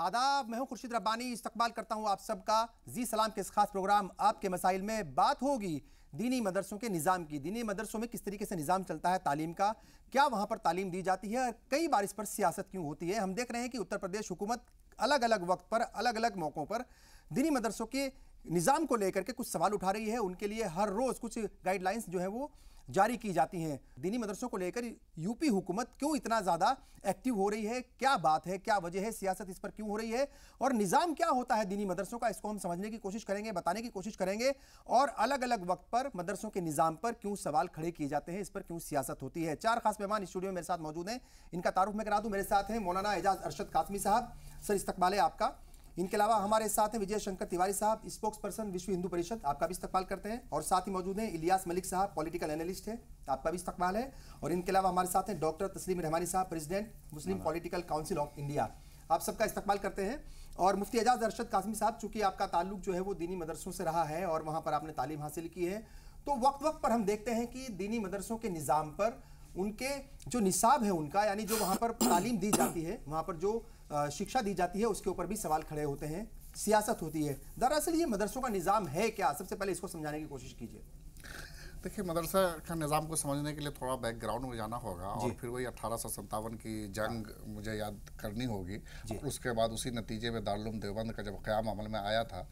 आदाब, मैं हूं खुर्शीद रब्बानी। इस्तकबाल करता हूं आप सबका जी सलाम के इस खास प्रोग्राम आपके मसाइल में। बात होगी दीनी मदरसों के निज़ाम की। दीनी मदरसों में किस तरीके से निज़ाम चलता है तालीम का, क्या वहां पर तालीम दी जाती है और कई बार इस पर सियासत क्यों होती है। हम देख रहे हैं कि उत्तर प्रदेश हुकूमत अलग अलग वक्त पर अलग अलग मौक़ों पर दीनी मदरसों के निज़ाम को लेकर के कुछ सवाल उठा रही है। उनके लिए हर रोज़ कुछ गाइडलाइंस जो है वो जारी की जाती हैं। दीनी मदरसों को लेकर यूपी हुकूमत क्यों इतना ज़्यादा एक्टिव हो रही है, क्या बात है, क्या वजह है, सियासत इस पर क्यों हो रही है और निज़ाम क्या होता है दीनी मदरसों का, इसको हम समझने की कोशिश करेंगे, बताने की कोशिश करेंगे। और अलग अलग वक्त पर मदरसों के निज़ाम पर क्यों सवाल खड़े किए जाते हैं, इस पर क्यों सियासत होती है। चार खास मेहमान स्टूडियो में मेरे साथ मौजूद हैं, इनका तारुफ मैं करा दूं। मेरे साथ हैं मौलाना एजाज अरशद कासमी साहब, सर इस्तकबाल है आपका। इनके अलावा हमारे साथ हैं विजय शंकर तिवारी साहब, स्पोक्स पर्सन विश्व हिंदू परिषद, आपका भी इस्तकबाल करते हैं। और साथ ही मौजूद हैं इलियास मलिक साहब, पॉलिटिकल एनालिस्ट हैं, आपका भी इस्तकबाल है। और इनके अलावा हमारे साथ हैं डॉक्टर तस्लीम रहमानी साहब, president Muslim political council of India, आप सबका इस्तकबाल करते हैं। और मुफ्ती एजाज अरशद कासमी साहब, चूंकि आपका ताल्लुक जो है वो दीनी मदरसों से रहा है और वहाँ पर आपने तालीम हासिल की है, तो वक्त वक्त पर हम देखते हैं कि दीनी मदरसों के निज़ाम पर उनके जो निसाब है उनका, यानी जो वहाँ पर तालीम दी जाती है, वहाँ पर जो शिक्षा दी जाती है, उसके ऊपर भी सवाल खड़े होते हैं, सियासत होती है। दरअसल ये मदरसों का निज़ाम है क्या, सबसे पहले इसको समझाने की कोशिश कीजिए। देखिए, मदरसा का निज़ाम को समझने के लिए थोड़ा बैकग्राउंड में जाना होगा और फिर वही 1857 की जंग मुझे याद करनी होगी। उसके बाद उसी नतीजे में दारुल देवबंद का जब क़याम अमल में आया था,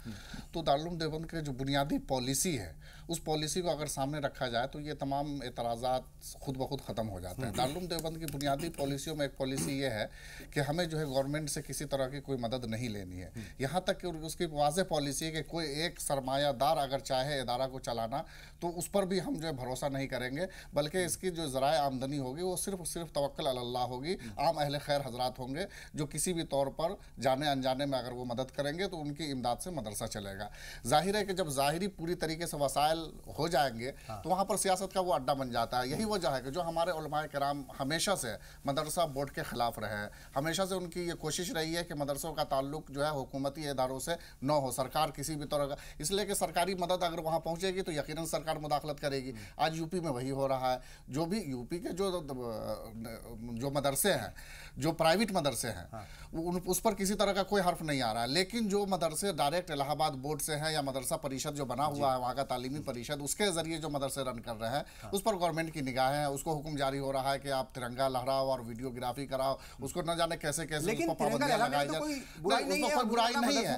तो दारुल देवबंद के जो बुनियादी पॉलिसी है, उस पॉलिसी को अगर सामने रखा जाए तो ये तमाम एतराज़ात खुद ब खुद ख़त्म हो जाते हैं। दारुल देवबंद की बुनियादी पॉलिसियों में एक पॉलिसी ये है कि हमें जो है गवर्नमेंट से किसी तरह की कोई मदद नहीं लेनी है। यहाँ तक कि उसकी वाज़ेह पॉलिसी है कि कोई एक सरमायादार अगर चाहे इदारा को चलाना तो उस पर भी हम जो है भरोसा नहीं करेंगे, बल्कि इसकी जो ज़राए आमदनी होगी वो सिर्फ तवक्कुल अल्लाह होगी। आम अहले खैर हजरात होंगे जो किसी भी तौर पर जाने अनजाने में अगर वो मदद करेंगे तो उनकी इमदाद से मदरसा चलेगा। जाहिर है कि जब ज़ाहिरी पूरी तरीके से वसाइल हो जाएंगे तो वहाँ पर सियासत का वो अड्डा बन जाता है। यही वजह है कि जो हमारे उलमाए किराम हमेशा से मदरसा बोर्ड के ख़िलाफ़ रहे हैं। हमेशा से उनकी ये कोशिश रही है कि मदरसों का ताल्लुक जो है हुकूमती इदारों से न हो, सरकार किसी भी तरह का, इसलिए कि सरकारी मदद अगर वहाँ पहुँचेगी तो यकीनन सरकार मुदाखलत करेगी। आज यूपी में वही हो रहा है। जो भी यूपी के जो मदरसे हैं, जो प्राइवेट मदरसे हैं, उस पर किसी तरह का कोई हर्फ नहीं आ रहा है। लेकिन जो मदरसे डायरेक्ट इलाहाबाद बोर्ड से हैं या मदरसा परिषद जो बना हुआ है वहाँ का तालीमी परिषद, उसके ज़रिए जो मदरसे रन कर रहे हैं, उस पर गवर्नमेंट की निगाह है। उसको हुक्म जारी हो रहा है कि आप तिरंगा लहराओ और वीडियोग्राफी कराओ, उसको न जाने कैसे कैसे उस पर पाबंदियां लगाई जाए। कोई बुराई नहीं है,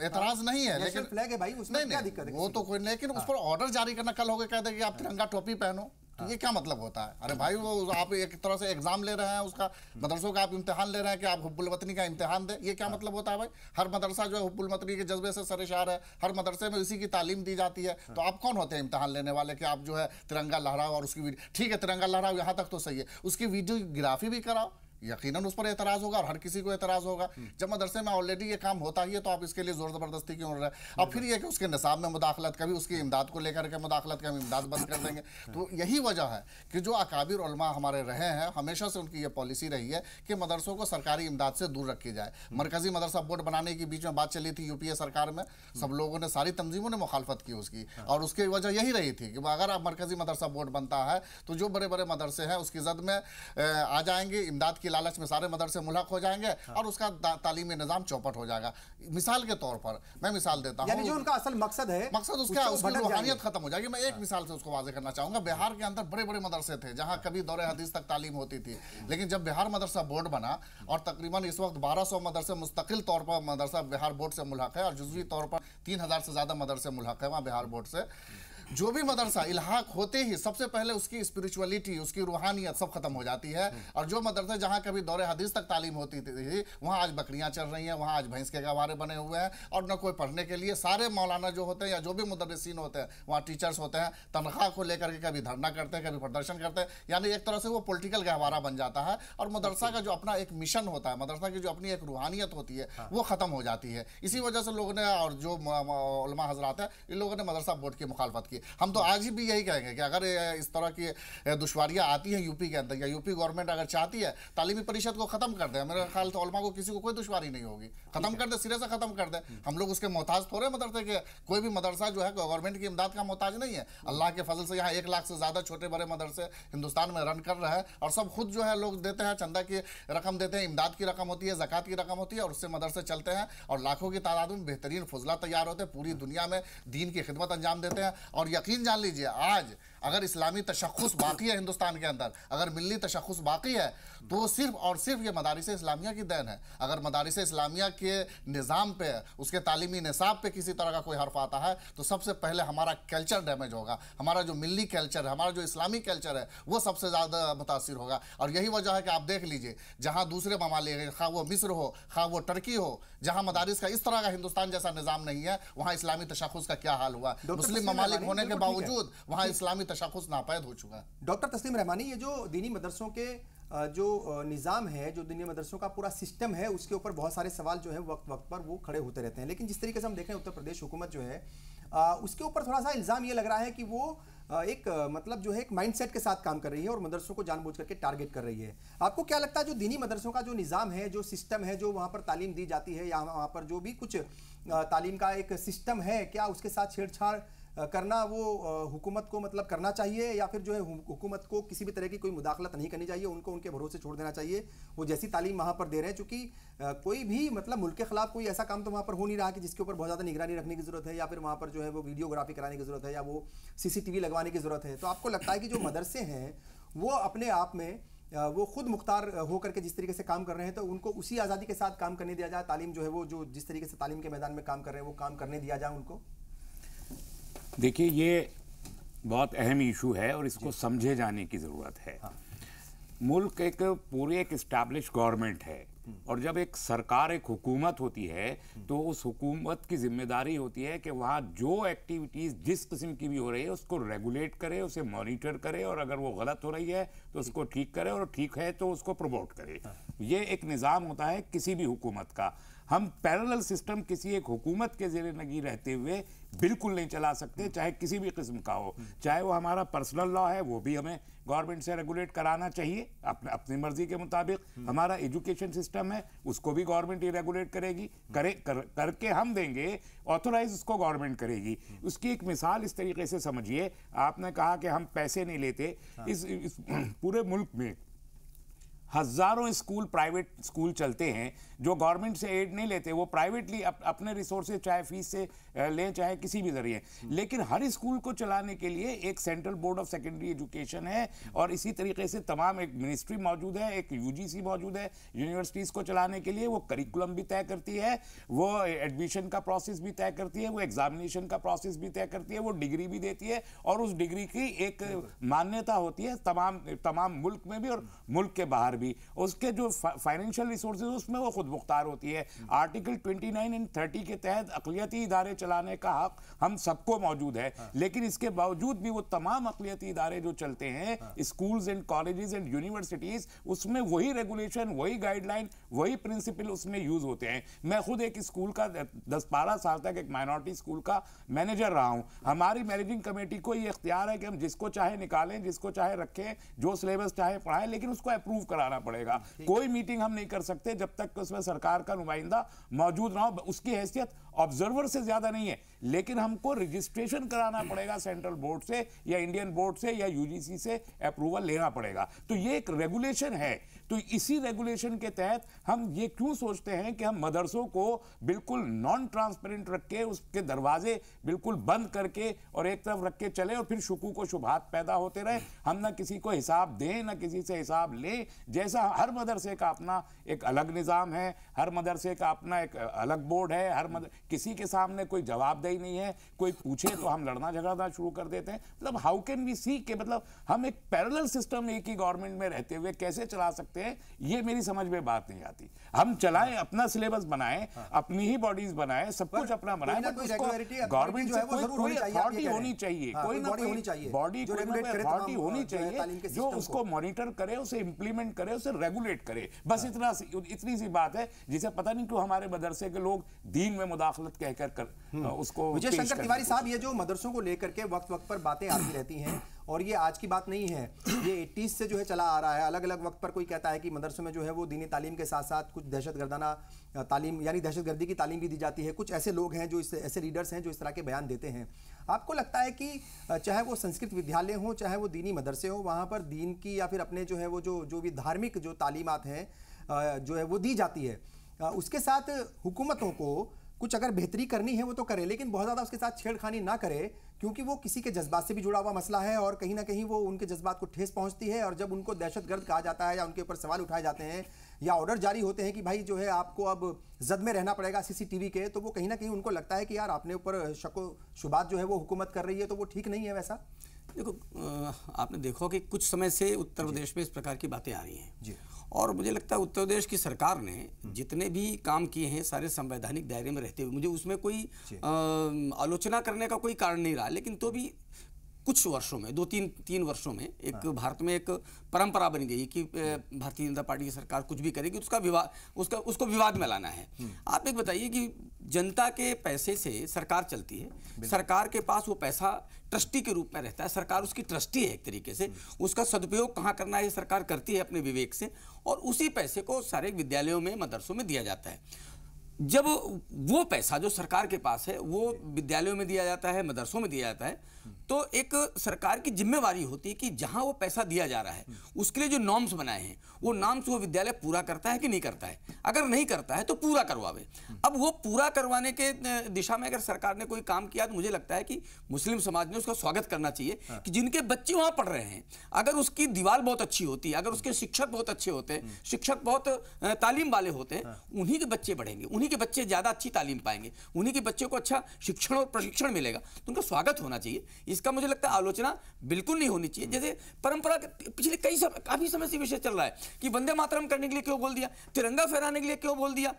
एतराज़ नहीं है, लेकिन वो तो कोई, लेकिन उस पर ऑर्डर जारी करना, कल हो गए कहते कि आप तिरंगा टोपी पहनो, तो ये क्या मतलब होता है? अरे भाई, वो आप एक तरह से एग्जाम ले रहे हैं, उसका मदरसों का आप इम्तिहान ले रहे हैं कि आप हुब्बुल वतनी का इम्तिहान दें, ये क्या मतलब होता है भाई? हर मदरसा जो है हुब्बुल वतनी के जज्बे से सरेशार है, हर मदरसे में इसी की तालीम दी जाती है। तो आप कौन होते हैं इम्तिहान लेने वाले कि आप जो है तिरंगा लहराओ और उसकी ठीक है, तिरंगा लहराओ यहाँ तक तो सही है, उसकी वीडियोग्राफी भी कराओ, यकीनन उस पर एतराज़ होगा और हर किसी को एतराज़ होगा। जब मदरसे में ऑलरेडी ये काम होता ही है तो आप इसके लिए ज़ोर ज़बरदस्ती क्यों हो रहे हैं? अब फिर ये कि उसके निसाब में मुदाखलत, कभी उसकी इमदाद को लेकर के मुदाखलत, कभी इमदाद बंद कर देंगे। तो यही वजह है कि जो अकाबिर उलमा हमारे रहे हैं, हमेशा से उनकी ये पॉलिसी रही है कि मदरसों को सरकारी इमदाद से दूर रखी जाए। मरकज़ी मदरसा बोर्ड बनाने की बीच में बात चली थी यूपीए सरकार में, सब लोगों ने, सारी तंजीमों ने मुखालफत की उसकी, और उसकी वजह यही रही थी कि अगर आप मरकज़ी मदरसा बोर्ड बनता है तो जो बड़े बड़े मदरसे हैं उसकी जद में आ जाएंगे, इमदाद की लालच में सारे मदरसे मुल्हक हो जाएंगे और उसका तालीमी निज़ाम चौपट हो जाएगा। मिसाल के तौर पर मैं मिसाल देता हूं, जो उनका असल मकसद है, उसकी रूहानियत खत्म हो जाएगी। मैं एक मिसाल से उसको वाज़ेह करना चाहूंगा। बिहार के अंदर बड़े बड़े मदरसे थे जहां कभी दौरे हदीस तक तालीम होती थी, लेकिन जब बिहार मदरसा बोर्ड बना और तकरीबन इस वक्त 1200 मदरसे मुस्तकिल तौर पर मदरसा बिहार बोर्ड से मुल्हक है और जुज़वी तौर पर 3000 से ज़्यादा मदरसे मुल्हक है वहाँ बिहार बोर्ड से। जो भी मदरसा इल्हाक होते ही सबसे पहले उसकी स्पिरिचुअलिटी, उसकी रूहानियत सब खत्म हो जाती है। और जो मदरसे जहाँ कभी दौरे हदीस तक तालीम होती थी वहाँ आज बकरियाँ चल रही हैं, वहाँ आज भैंस के गवारे बने हुए हैं और न कोई पढ़ने के लिए। सारे मौलाना जो होते हैं या जो भी मुदर्रिसीन होते हैं, वहाँ टीचर्स होते हैं, तनख्वाह को लेकर के कभी धरना करते हैं, कभी प्रदर्शन करते हैं। यानी एक तरह से वो पॉलिटिकल गहवारा बन जाता है और मदरसा का जो अपना एक मिशन होता है, मदरसा की जो अपनी एक रूहानियत होती है वो ख़त्म हो जाती है। इसी वजह से लोगों ने, और जो उलमा हजरात हैं, इन लोगों ने मदरसा बोर्ड की मुखालफत की। की। हम तो आज भी यही कहेंगे कि अगर इस तरह की दुश्वारियां आती हैं यूपी के अंदर, या यूपी गवर्नमेंट अगर चाहती है तालीमी परिषद को खत्म कर दे, मेरे ख्याल से उलमा को किसी को कोई दुश्वारी नहीं होगी, खत्म कर दे, सिरे से खत्म कर दे। हम लोग उसके मोहताज थोड़े मदरसे के, कोई भी मदरसा जो है गवर्नमेंट की इमदाद का मोहताज नहीं है। अल्लाह के फजल से यहाँ 1 लाख से ज्यादा छोटे बड़े मदरसे हिंदुस्तान में रन कर रहे हैं, और सब खुद जो है लोग देते हैं, चंदा की रकम देते हैं, इमदाद की रकम होती है, ज़कात की रकम होती है, और उससे मदरसे चलते हैं और लाखों की तादाद में बेहतरीन फुजला तैयार होते हैं, पूरी दुनिया में दीन की खिदमत अंजाम देते हैं। और यकीन जान लीजिए, आज अगर इस्लामी तशख़्ख़ुस बाकी है हिंदुस्तान के अंदर, अगर मिल्ली तशख़्ख़ुस बाकी है, तो सिर्फ और सिर्फ ये मदारिस इस्लामिया की देन है। अगर मदारिस इस्लामिया के निज़ाम पे, उसके तालीमी निसाब पे किसी तरह का कोई हर्फ आता है, तो सबसे पहले हमारा कल्चर डैमेज होगा, हमारा जो मिल्ली कल्चर है, हमारा जो इस्लामी कल्चर है, वो सबसे ज़्यादा मुतासिर होगा। और यही वजह है कि आप देख लीजिए, जहाँ दूसरे ममालिक, खा वो मिस्र हो, खा वो टर्की हो, जहाँ मदारिस का इस तरह का हिंदुस्तान जैसा निज़ाम नहीं है, वहाँ इस्लामी तशख़्ख़ुस का क्या हाल हुआ। मुस्लिम ममालिक होने के बावजूद वहाँ इस्लामी तशख़्ख़ुस नापैद हो चुका है। डॉक्टर तस्लीम रहमानी, ये जो दीनी मदरसों के जो निज़ाम है, जो दीनी मदरसों का पूरा सिस्टम है, उसके ऊपर बहुत सारे सवाल जो है वक्त वक्त पर वो खड़े होते रहते हैं। लेकिन जिस तरीके से हम देख रहे हैं उत्तर प्रदेश हुकूमत जो है उसके ऊपर थोड़ा सा इल्ज़ाम ये लग रहा है कि वो एक मतलब जो है एक माइंडसेट के साथ काम कर रही है और मदरसों को जानबूझ करके टारगेट कर रही है। आपको क्या लगता है जो दीनी मदरसों का जो निज़ाम है, जो सिस्टम है, जो वहाँ पर तालीम दी जाती है, या वहाँ पर जो भी कुछ तालीम का एक सिस्टम है, क्या उसके साथ छेड़छाड़ करना वो हुकूमत को मतलब करना चाहिए, या फिर जो है हुकूमत को किसी भी तरह की कोई मुदाखलत नहीं करनी चाहिए, उनको उनके भरोसे छोड़ देना चाहिए, वो जैसी तालीम वहाँ पर दे रहे हैं? चूँकि कोई भी मतलब मुल्क के खिलाफ कोई ऐसा काम तो वहाँ पर हो नहीं रहा कि जिसके ऊपर बहुत ज़्यादा निगरानी रखने की ज़रूरत है, या फिर वहाँ पर जो है वो वीडियोग्राफी कराने की ज़रूरत है, या वो CCTV लगवाने की ज़रूरत है। तो आपको लगता है कि जो मदरसे हैं वो अपने आप में वो खुद मुख्तार होकर के जिस तरीके से काम कर रहे हैं, तो उनको उसी आज़ादी के साथ काम करने दिया जाए, तालीम जो है वो जो जिस तरीके से तालीम के मैदान में काम कर रहे हैं वो काम करने दिया जाए उनको? देखिए, ये बहुत अहम इशू है और इसको समझे जाने की ज़रूरत है। हाँ। मुल्क एक पूरी एक इस्टेब्लिश गवर्नमेंट है, और जब एक सरकार, एक हुकूमत होती है, तो उस हुकूमत की जिम्मेदारी होती है कि वहाँ जो एक्टिविटीज़ जिस किस्म की भी हो रही है उसको रेगुलेट करे, उसे मॉनिटर करे, और अगर वो गलत हो रही है तो उसको ठीक करे, और ठीक है तो उसको प्रमोट करे। ये एक निज़ाम होता है किसी भी हुकूमत का। हम पैरेलल सिस्टम किसी एक हुकूमत के ज़ेरे नगी रहते हुए बिल्कुल नहीं चला सकते, चाहे किसी भी किस्म का हो। चाहे वो हमारा पर्सनल लॉ है, वो भी हमें गवर्नमेंट से रेगुलेट कराना चाहिए अपनी मर्जी के मुताबिक। हमारा एजुकेशन सिस्टम है, उसको भी गवर्नमेंट ही रेगुलेट करेगी, करके हम देंगे, ऑथोराइज उसको गवर्नमेंट करेगी। उसकी एक मिसाल इस तरीके से समझिए, आपने कहा कि हम पैसे नहीं लेते। इस पूरे मुल्क में हज़ारों स्कूल, प्राइवेट स्कूल चलते हैं जो गवर्नमेंट से एड नहीं लेते, वो प्राइवेटली अपने रिसोर्सेज, चाहे फीस से लें चाहे किसी भी जरिए। लेकिन हर स्कूल को चलाने के लिए एक central board of secondary education है, और इसी तरीके से तमाम एक मिनिस्ट्री मौजूद है, एक UGC मौजूद है। यूनिवर्सिटीज़ को चलाने के लिए वो करिकुलम भी तय करती है, वो एडमिशन का प्रोसेस भी तय करती है, वो एग्जामिनेशन का प्रोसेस भी तय करती है, वो डिग्री भी देती है, और उस डिग्री की एक मान्यता होती है तमाम मुल्क में भी और मुल्क के बाहर भी। उसके जो फाइनेंशियल रिसोर्सेज उसमें वो खुद मुख्तार होती है। आर्टिकल 29 और 30 के तहत अक़लियती इदारे चलाने का हक हम सबको मौजूद है। लेकिन इसके बावजूद भी वो तमाम अक़लियती इदारे जो चलते हैं, schools and colleges and universities, उसमें वही रेगुलेशन, वही गाइडलाइन, वही प्रिंसिपल उसमें यूज़ होते हैं। मैं खुद एक स्कूल का 10-12 साल तक एक माइनॉरिटी स्कूल का मैनेजर रहा हूँ। हमारी मैनेजिंग कमेटी को ये इख्तियार है कि हम जिसको चाहे निकालें, जिसको चाहे रखें, जो सिलेबस चाहे पढ़ाएं, लेकिन उसको अप्रूव कराना पड़ेगा। कोई मीटिंग हम नहीं कर सकते जब तक कि उसमें सरकार का नुमाइंदा मौजूद ना हो। उसकी हैसियत ऑब्जर्वर से ज्यादा नहीं है, लेकिन हमको रजिस्ट्रेशन कराना पड़ेगा सेंट्रल बोर्ड से या इंडियन बोर्ड से या UGC से अप्रूवल लेना पड़ेगा। तो ये एक रेगुलेशन है। तो इसी रेगुलेशन के तहत हम ये क्यों सोचते हैं कि हम मदरसों को बिल्कुल नॉन ट्रांसपेरेंट रख के, उसके दरवाजे बिल्कुल बंद करके और एक तरफ रख के चले, और फिर शुकूक व शुबहात पैदा होते रहे। हम ना किसी को हिसाब दें, ना किसी से हिसाब लें। जैसा हर मदरसे का अपना एक अलग निज़ाम है, हर मदरसे का अपना एक अलग बोर्ड है, किसी के सामने कोई जवाबदेही नहीं है। कोई पूछे तो हम लड़ना झगड़ना शुरू कर देते हैं। मतलब हाउ कैन वी सी के मतलब हम एक पैरेलल सिस्टम एक ही गवर्नमेंट में रहते हुए कैसे चला सकते हैं, ये मेरी समझ में बात नहीं आती। हम चलाएं, अपना सिलेबस बनाएं, अपनी ही बॉडीज बनाएं, सब कुछ अपना बनाएं, बट उसको गवर्नमेंट से कोई अथॉरिटी होनी चाहिए, कोई ना कोई बॉडी, कोई ना कोई अथॉरिटी होनी चाहिए जो उसको मॉनिटर करे, उसे इंप्लीमेंट करे, उसे रेगुलेट करे। बस इतनी सी बात है, जिसे पता नहीं क्यों हमारे मदरसे के लोग दीन में मुदाखलत मुदाखलत कहकर उसको विजय पेश शंकर करने तिवारी की साहब, ये जो मदरसों को लेकर के वक्त वक्त पर बातें आती रहती हैं, और ये आज की बात नहीं है, ये 80s से जो है चला आ रहा है। अलग अलग वक्त पर कोई कहता है कि मदरसों में जो है वो दीनी तालीम के साथ साथ कुछ दहशतगर्दाना तालीम यानी दहशतगर्दी की तालीम भी दी जाती है। कुछ ऐसे लोग हैं जो ऐसे लीडर्स हैं जो इस तरह के बयान देते हैं। आपको लगता है कि चाहे वो संस्कृत विद्यालय हो, चाहे वो दीनी मदरसे हो, वहाँ पर दीन की या फिर अपने जो है वो जो भी धार्मिक जो तालीमात हैं जो है वो दी जाती है, उसके साथ हुकूमतों को कुछ अगर बेहतरी करनी है वो तो करे, लेकिन बहुत ज़्यादा उसके साथ छेड़खानी ना करे, क्योंकि वो किसी के जज्बात से भी जुड़ा हुआ मसला है और कहीं ना कहीं वो उनके जज्बात को ठेस पहुंचती है। और जब उनको दहशतगर्द कहा जाता है या उनके ऊपर सवाल उठाए जाते हैं या ऑर्डर जारी होते हैं कि भाई जो है आपको अब जद में रहना पड़ेगा CCTV के, तो वो कहीं ना कहीं उनको लगता है कि यार अपने ऊपर शक शुबात जो है वो हुकूमत कर रही है, तो वो ठीक नहीं है। वैसा देखो, आपने देखो कि कुछ समय से उत्तर प्रदेश में इस प्रकार की बातें आ रही हैं जी, और मुझे लगता है उत्तर प्रदेश की सरकार ने जितने भी काम किए हैं सारे संवैधानिक दायरे में रहते हुए, मुझे उसमें कोई आलोचना करने का कोई कारण नहीं रहा, लेकिन तो भी कुछ वर्षों में, 2-3 वर्षों में एक भारत में एक परंपरा बन गई कि भारतीय जनता पार्टी की सरकार कुछ भी करेगी उसको विवाद में लाना है। आप एक बताइए कि जनता के पैसे से सरकार चलती है, सरकार के पास वो पैसा ट्रस्टी के रूप में रहता है, सरकार उसकी ट्रस्टी है एक तरीके से, उसका सदुपयोग कहाँ करना है ये सरकार करती है अपने विवेक से, और उसी पैसे को सारे विद्यालयों में मदरसों में दिया जाता है। जब वो पैसा जो सरकार के पास है वो विद्यालयों में दिया जाता है, मदरसों में दिया जाता है, तो एक सरकार की जिम्मेवारी होती है कि जहां वो पैसा दिया जा रहा है उसके लिए जो नॉर्म्स बनाए हैं वो नॉर्म्स वो विद्यालय पूरा करता है कि नहीं करता है। अगर नहीं करता है तो पूरा करवावे। अब वो पूरा करवाने के दिशा में अगर सरकार ने कोई काम किया तो मुझे लगता है कि मुस्लिम समाज ने उसका स्वागत करना चाहिए कि जिनके बच्चे वहां पढ़ रहे हैं, अगर उसकी दीवार बहुत अच्छी होती है, अगर उसके शिक्षक बहुत अच्छे होते हैं, शिक्षक बहुत तालीम वाले होते हैं, उन्हीं के बच्चे बढ़ेंगे, उन्हीं के बच्चे ज्यादा अच्छी तालीम पाएंगे, उन्हीं के बच्चे को अच्छा शिक्षण और प्रशिक्षण मिलेगा, तो उनका स्वागत होना चाहिए। इसका मुझे लगता है आलोचना बिल्कुल नहीं होनी चाहिए। जैसे परंपरा पिछले काफी समय से विषय चल रहा है कि वंदे मातरम करने के लिए क्यों बोल दिया, तिरंगा फहराने के लिए क्यों बोल दिया।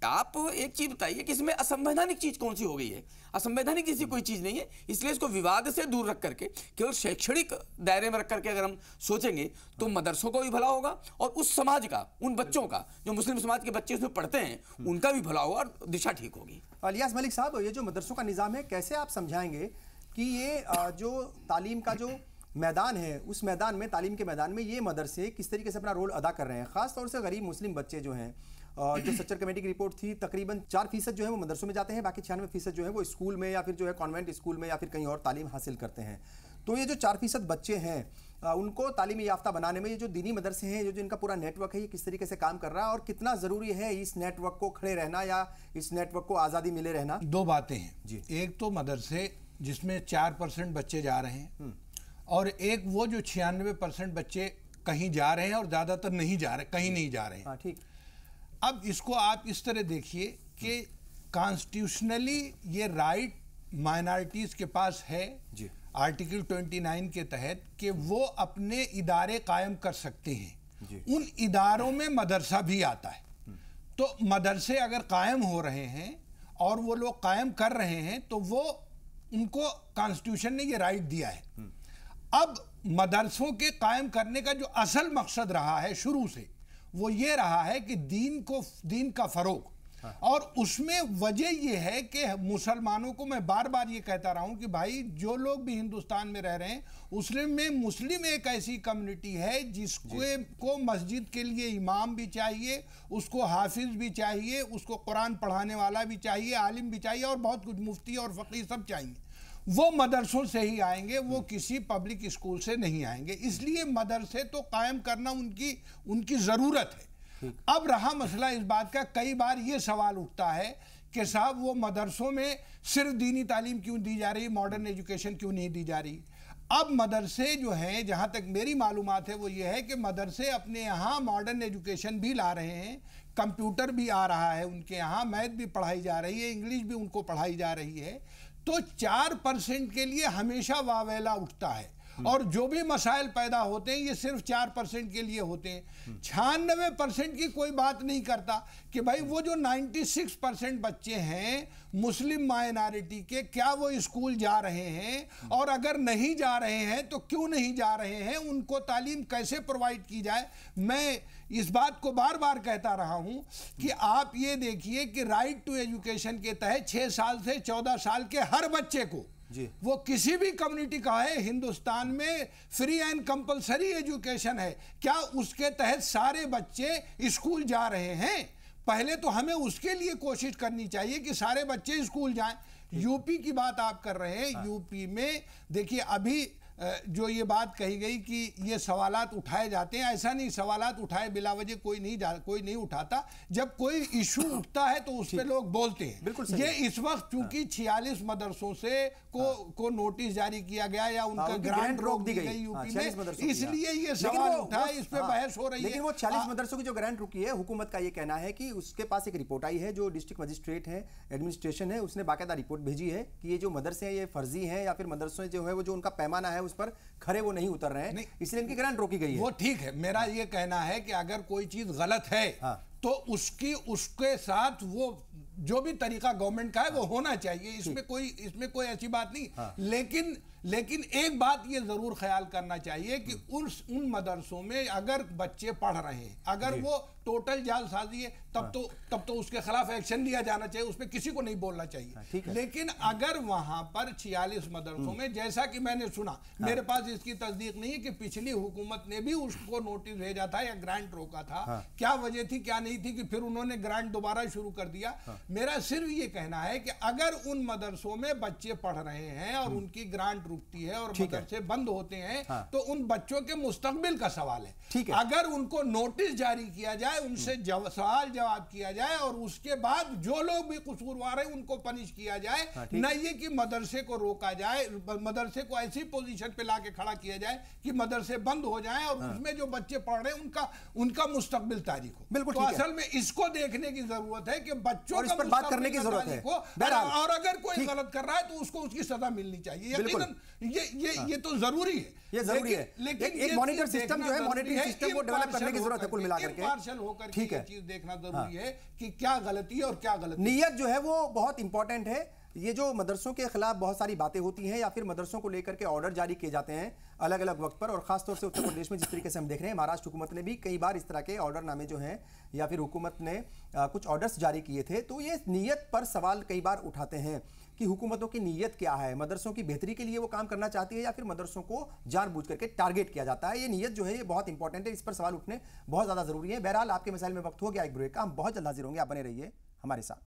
आप एक चीज बताइए कि इसमें असंवैधानिक चीज कौन सी हो गई है? असंवैधानिक जैसी कोई चीज नहीं है, इसलिए इसको विवाद से दूर रख करके केवल शैक्षणिक दायरे में रख करके अगर हम सोचेंगे तो मदरसों को भी भला होगा और उस समाज का, उन बच्चों का जो मुस्लिम समाज के बच्चे उसमें पढ़ते हैं उनका भी भला होगा और दिशा ठीक होगी। इलियास मलिक साहब, ये जो मदरसों का निज़ाम है, कैसे आप समझाएंगे कि ये जो तालीम का जो मैदान है, उस मैदान में, तालीम के मैदान में ये मदरसे किस तरीके से अपना रोल अदा कर रहे हैं? ख़ास तौर से गरीब मुस्लिम बच्चे जो हैं, जो सच्चर कमेटी की रिपोर्ट थी, तकरीबन 4% जो है वो मदरसों में जाते हैं, बाकी 96% जो है वो स्कूल में या फिर जो है कॉन्वेंट स्कूल में या फिर कहीं और तालीम हासिल करते हैं। तो ये जो 4% बच्चे हैं उनको तालीमी याफ्ता बनाने में ये जो दीनी मदरसे हैं, जो इनका पूरा नेटवर्क है, ये किस तरीके से काम कर रहा है और कितना ज़रूरी है इस नेटवर्क को खड़े रहना या इस नेटवर्क को आज़ादी मिले रहना? दो बातें हैं जी। एक तो मदरसे जिसमें 4% बच्चे जा रहे हैं, और एक वो जो 96% बच्चे कहीं जा रहे हैं और ज़्यादातर नहीं जा रहे, कहीं नहीं जा रहे हैं। ठीक। अब इसको आप इस तरह देखिए कि कॉन्स्टिट्यूशनली ये राइट माइनॉरिटीज़ के पास है जी, आर्टिकल 29 के तहत, कि वो अपने इदारे कायम कर सकते हैं। उन इदारों में मदरसा भी आता है। तो मदरसे अगर कायम हो रहे हैं और वो लोग कायम कर रहे हैं तो वो उनको कॉन्स्टिट्यूशन ने ये राइट दिया है। अब मदरसों के कायम करने का जो असल मकसद रहा है शुरू से, वो ये रहा है कि दीन का फरोग। और उसमें वजह ये है कि मुसलमानों को, मैं बार बार ये कहता रहा हूं कि भाई जो लोग भी हिंदुस्तान में रह रहे हैं उसमें मुस्लिम एक ऐसी कम्युनिटी है जिसको मस्जिद के लिए इमाम भी चाहिए, उसको हाफिज भी चाहिए, उसको कुरान पढ़ाने वाला भी चाहिए, आलिम भी चाहिए और बहुत कुछ, मुफ्ती और फकीह सब चाहिए। वो मदरसों से ही आएंगे, वो किसी पब्लिक स्कूल से नहीं आएंगे। इसलिए मदरसे तो कायम करना उनकी ज़रूरत है। अब रहा मसला इस बात का, कई बार ये सवाल उठता है कि साहब वो मदरसों में सिर्फ दीनी तालीम क्यों दी जा रही, मॉडर्न एजुकेशन क्यों नहीं दी जा रही? अब मदरसे जो हैं, जहाँ तक मेरी मालूमात है वो ये है कि मदरसे अपने यहाँ मॉडर्न एजुकेशन भी ला रहे हैं, कंप्यूटर भी आ रहा है उनके यहाँ, मैथ भी पढ़ाई जा रही है, इंग्लिश भी उनको पढ़ाई जा रही है। तो 4% के लिए हमेशा वावेला उठता है। और जो भी मसाइल पैदा होते हैं ये सिर्फ 4% के लिए होते हैं। 96% की कोई बात नहीं करता कि भाई वो जो 96% बच्चे हैं मुस्लिम माइनॉरिटी के, क्या वो स्कूल जा रहे हैं, और अगर नहीं जा रहे हैं तो क्यों नहीं जा रहे हैं, उनको तालीम कैसे प्रोवाइड की जाए। मैं इस बात को बार बार कहता रहा हूं कि आप ये देखिए कि राइट टू एजुकेशन के तहत 6 साल से 14 साल के हर बच्चे को, वो किसी भी कम्युनिटी का है, हिंदुस्तान में फ्री एंड कंपलसरी एजुकेशन है। क्या उसके तहत सारे बच्चे स्कूल जा रहे हैं? पहले तो हमें उसके लिए कोशिश करनी चाहिए कि सारे बच्चे स्कूल जाएं। यूपी की बात आप कर रहे हैं, यूपी में देखिए अभी जो ये बात कही गई कि ये सवालात उठाए जाते हैं, ऐसा नहीं, सवालात उठाए बिला वजह कोई नहीं उठाता। जब कोई इशू उठता है तो उस पे लोग बोलते हैं। बिल्कुल ये इस वक्त चूंकि 46 मदरसों से को नोटिस जारी किया गया या उनका ग्रांट रोक दी गई यूपी में, इसलिए ये सवाल उठा है, इस पे बहस हो रही है। लेकिन वो 46 मदरसों की जो ग्रांट रुकी है, हुकूमत का ये कहना है कि उसके पास एक रिपोर्ट आई है, जो डिस्ट्रिक्ट मजिस्ट्रेट है, एडमिनिस्ट्रेशन है, उसने बाकायदा रिपोर्ट भेजी है कि ये जो मदरसे हैं ये फर्जी हैं, या फिर मदरसों जो है वो जो उनका पैमाना है उस पर खरे वो नहीं उतर रहे हैं, इसलिए इनकी ग्रांट रोकी गई है। वो ठीक है, मेरा ये कहना है कि अगर कोई चीज गलत है तो उसके साथ वो जो भी तरीका गवर्नमेंट का है वो होना चाहिए, इसमें कोई ऐसी बात नहीं। लेकिन एक बात ये जरूर ख्याल करना चाहिए कि उन मदरसों में अगर बच्चे पढ़ रहे हैं, अगर वो टोटल जालसाजी है, तब तो उसके खिलाफ एक्शन लिया जाना चाहिए, उसमें किसी को नहीं बोलना चाहिए। लेकिन अगर वहां पर 46 मदरसों में, जैसा कि मैंने सुना, मेरे पास इसकी तस्दीक नहीं है कि पिछली हुकूमत ने भी उसको नोटिस भेजा था या ग्रांट रोका था, क्या वजह थी क्या नहीं थी कि फिर उन्होंने ग्रांट दोबारा शुरू कर दिया। मेरा सिर्फ ये कहना है कि अगर उन मदरसों में बच्चे पढ़ रहे हैं और उनकी ग्रांट रुकती है और मदरसे बंद होते हैं, तो उन बच्चों के मुस्तकबिल का सवाल है। अगर उनको नोटिस जारी किया जाए, उनसे सवाल जवाब किया जाए और उसके बाद जो लोग भी कसूरवार हैं उनको पनिश किया जाए, न ये कि मदरसे को रोका जाए, मदरसे को ऐसी पोजीशन पे लाके खड़ा किया जाए कि मदरसे बंद हो जाएं और उसमें जो बच्चे पढ़ रहे हैं उनका मुस्तकबिल तारीख हो। बिल्कुल, तो असल में इसको देखने की जरूरत है कि बच्चों का बात करने की जरूरत है, और अगर कोई गलत कर रहा है तो उसको उसकी सजा मिलनी चाहिए। यकीनन ये तो जरूरी है, ये जरूरी है। लेकिन एक मॉनिटर सिस्टम जो है, मॉनिटरिंग सिस्टम को डेवलप करने की जरूरत है कुल मिलाकर के। पार्शल होकर के ये चीज देखना जरूरी है कि क्या गलती है और क्या गलती। नियत जो है वो बहुत इंपॉर्टेंट है। ये जो मदरसों के खिलाफ बहुत सारी बातें होती हैं या फिर मदरसों को लेकर के ऑर्डर जारी किए जाते हैं अलग अलग वक्त पर, और खासतौर से उत्तर प्रदेश में जिस तरीके से हम देख रहे हैं, महाराष्ट्र हुकूमत ने भी कई बार इस तरह के ऑर्डर नामे जो हैं या फिर हुकूमत ने कुछ ऑर्डर्स जारी किए थे, तो ये नीयत पर सवाल कई बार उठाते हैं कि हुकूमतों की नीयत क्या है, मदरसों की बेहतरी के लिए वो काम करना चाहती है या फिर मदरसों को जानबूझ करके टारगेट किया जाता है। ये नीयत जो है ये बहुत इंपॉर्टेंट है, इस पर सवाल उठने बहुत ज़्यादा जरूरी है। बहरहाल आपके मिसाइल में वक्त हो गया एक ब्रेक का, हम बहुत जल्द हाजिर होंगे, आप बने रहिए हमारे साथ।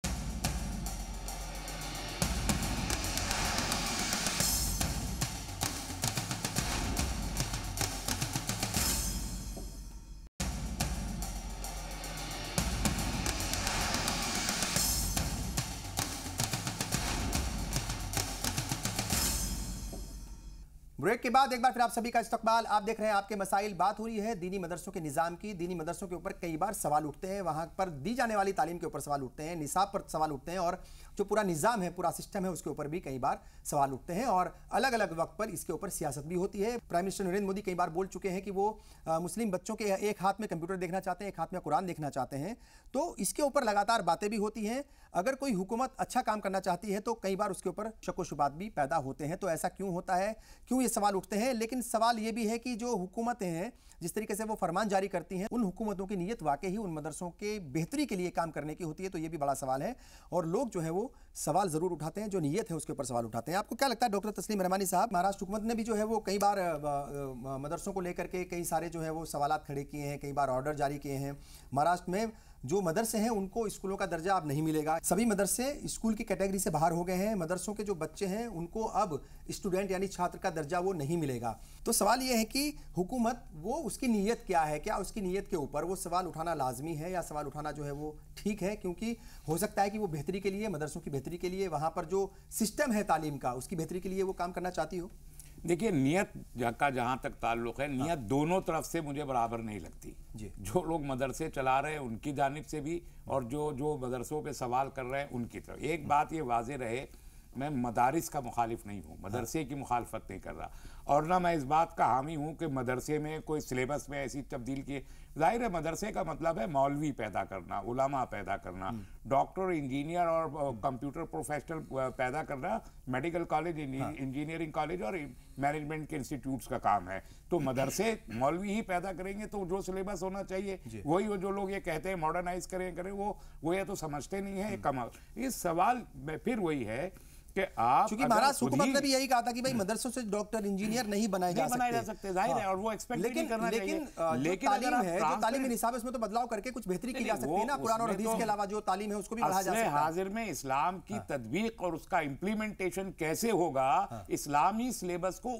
ब्रेक के बाद एक बार फिर आप सभी का इस्तकबाल। आप देख रहे हैं आपके मसाइल। बात हो रही है दीनी मदरसों के निज़ाम की। दीनी मदरसों के ऊपर कई बार सवाल उठते हैं, वहाँ पर दी जाने वाली तालीम के ऊपर सवाल उठते हैं, निसाब पर सवाल उठते हैं, और जो पूरा निज़ाम है, पूरा सिस्टम है, उसके ऊपर भी कई बार सवाल उठते हैं, और अलग अलग वक्त पर इसके ऊपर सियासत भी होती है। प्राइम मिनिस्टर नरेंद्र मोदी कई बार बोल चुके हैं कि वो मुस्लिम बच्चों के एक हाथ में कंप्यूटर देखना चाहते हैं, एक हाथ में कुरान देखना चाहते हैं, तो इसके ऊपर लगातार बातें भी होती हैं। अगर कोई हुकूमत अच्छा काम करना चाहती है तो कई बार उसके ऊपर शक व शुबात भी पैदा होते हैं। तो ऐसा क्यों होता है, क्यों ये सवाल उठते हैं? लेकिन सवाल ये भी है कि जो हुकूमतें हैं, जिस तरीके से वो फरमान जारी करती हैं, उन हुकूमतों की नीयत वाकई ही उन मदरसों के बेहतरी के लिए काम करने की होती है, तो ये भी बड़ा सवाल है, और लोग जो है वो सवाल जरूर उठाते हैं, जो नीयत है उसके ऊपर सवाल उठाते हैं। आपको क्या लगता है डॉक्टर तस्लीम रहमानी साहब, महाराष्ट्र हुकूमत ने भी जो है वो कई बार मदरसों को लेकर के कई सारे जो है वो सवालात खड़े किए हैं, कई बार ऑर्डर जारी किए हैं। महाराष्ट्र में जो मदरसे हैं उनको स्कूलों का दर्जा अब नहीं मिलेगा, सभी मदरसे स्कूल की कैटेगरी से बाहर हो गए हैं। मदरसों के जो बच्चे हैं उनको अब स्टूडेंट यानी छात्र का दर्जा वो नहीं मिलेगा। तो सवाल ये है कि हुकूमत वो उसकी नीयत क्या है, क्या उसकी नीयत के ऊपर वो सवाल उठाना लाजमी है या सवाल उठाना जो है वो ठीक है? क्योंकि हो सकता है कि वो बेहतरी के लिए, मदरसों की बेहतरी के लिए, वहाँ पर जो सिस्टम है तालीम का उसकी बेहतरी के लिए वो काम करना चाहती हो। देखिए, नियत का जहाँ तक ताल्लुक है, नियत दोनों तरफ से मुझे बराबर नहीं लगती जी। जो लोग मदरसे चला रहे हैं उनकी जानिब से भी, और जो मदरसों पे सवाल कर रहे हैं उनकी तरफ। एक बात ये वाज़ेह रहे, मैं मदारिस का मुखालिफ नहीं हूँ, मदरसे की मुखालफत नहीं कर रहा, और ना मैं इस बात का हामी हूँ कि मदरसे में कोई सिलेबस में ऐसी तब्दील की। जाहिर है मदरसे का मतलब है मौलवी पैदा करना, उलमा पैदा करना, डॉक्टर, इंजीनियर और कंप्यूटर प्रोफेशनल पैदा करना मेडिकल कॉलेज, इंजीनियरिंग कॉलेज और मैनेजमेंट के इंस्टीट्यूट्स का काम है। तो मदरसे मौलवी ही पैदा करेंगे, तो जो सिलेबस होना चाहिए वही, जो लोग ये कहते हैं मॉडर्नाइज करें वो ये तो समझते नहीं है। कमाल इस सवाल में फिर वही है कि आप, क्योंकि महाराज हुकूमत ने भी यही कहा था कि भाई मदरसों से डॉक्टर इंजीनियर नहीं बनाए जा सकते, जाहिर है, और वो एक्सपेक्ट नहीं करना चाहिए। लेकिन तालीम है, जो तालीमी निसाब है उसमें तो बदलाव करके कुछ बेहतरी की जा सकती है ना। कुरान और हदीस के अलावा जो तालीम है उसको भी बढ़ाया जा सकता है। हाजिर में इस्लाम की तदबीक और उसका इम्प्लीमेंटेशन कैसे होगा, इस्लामी सिलेबस को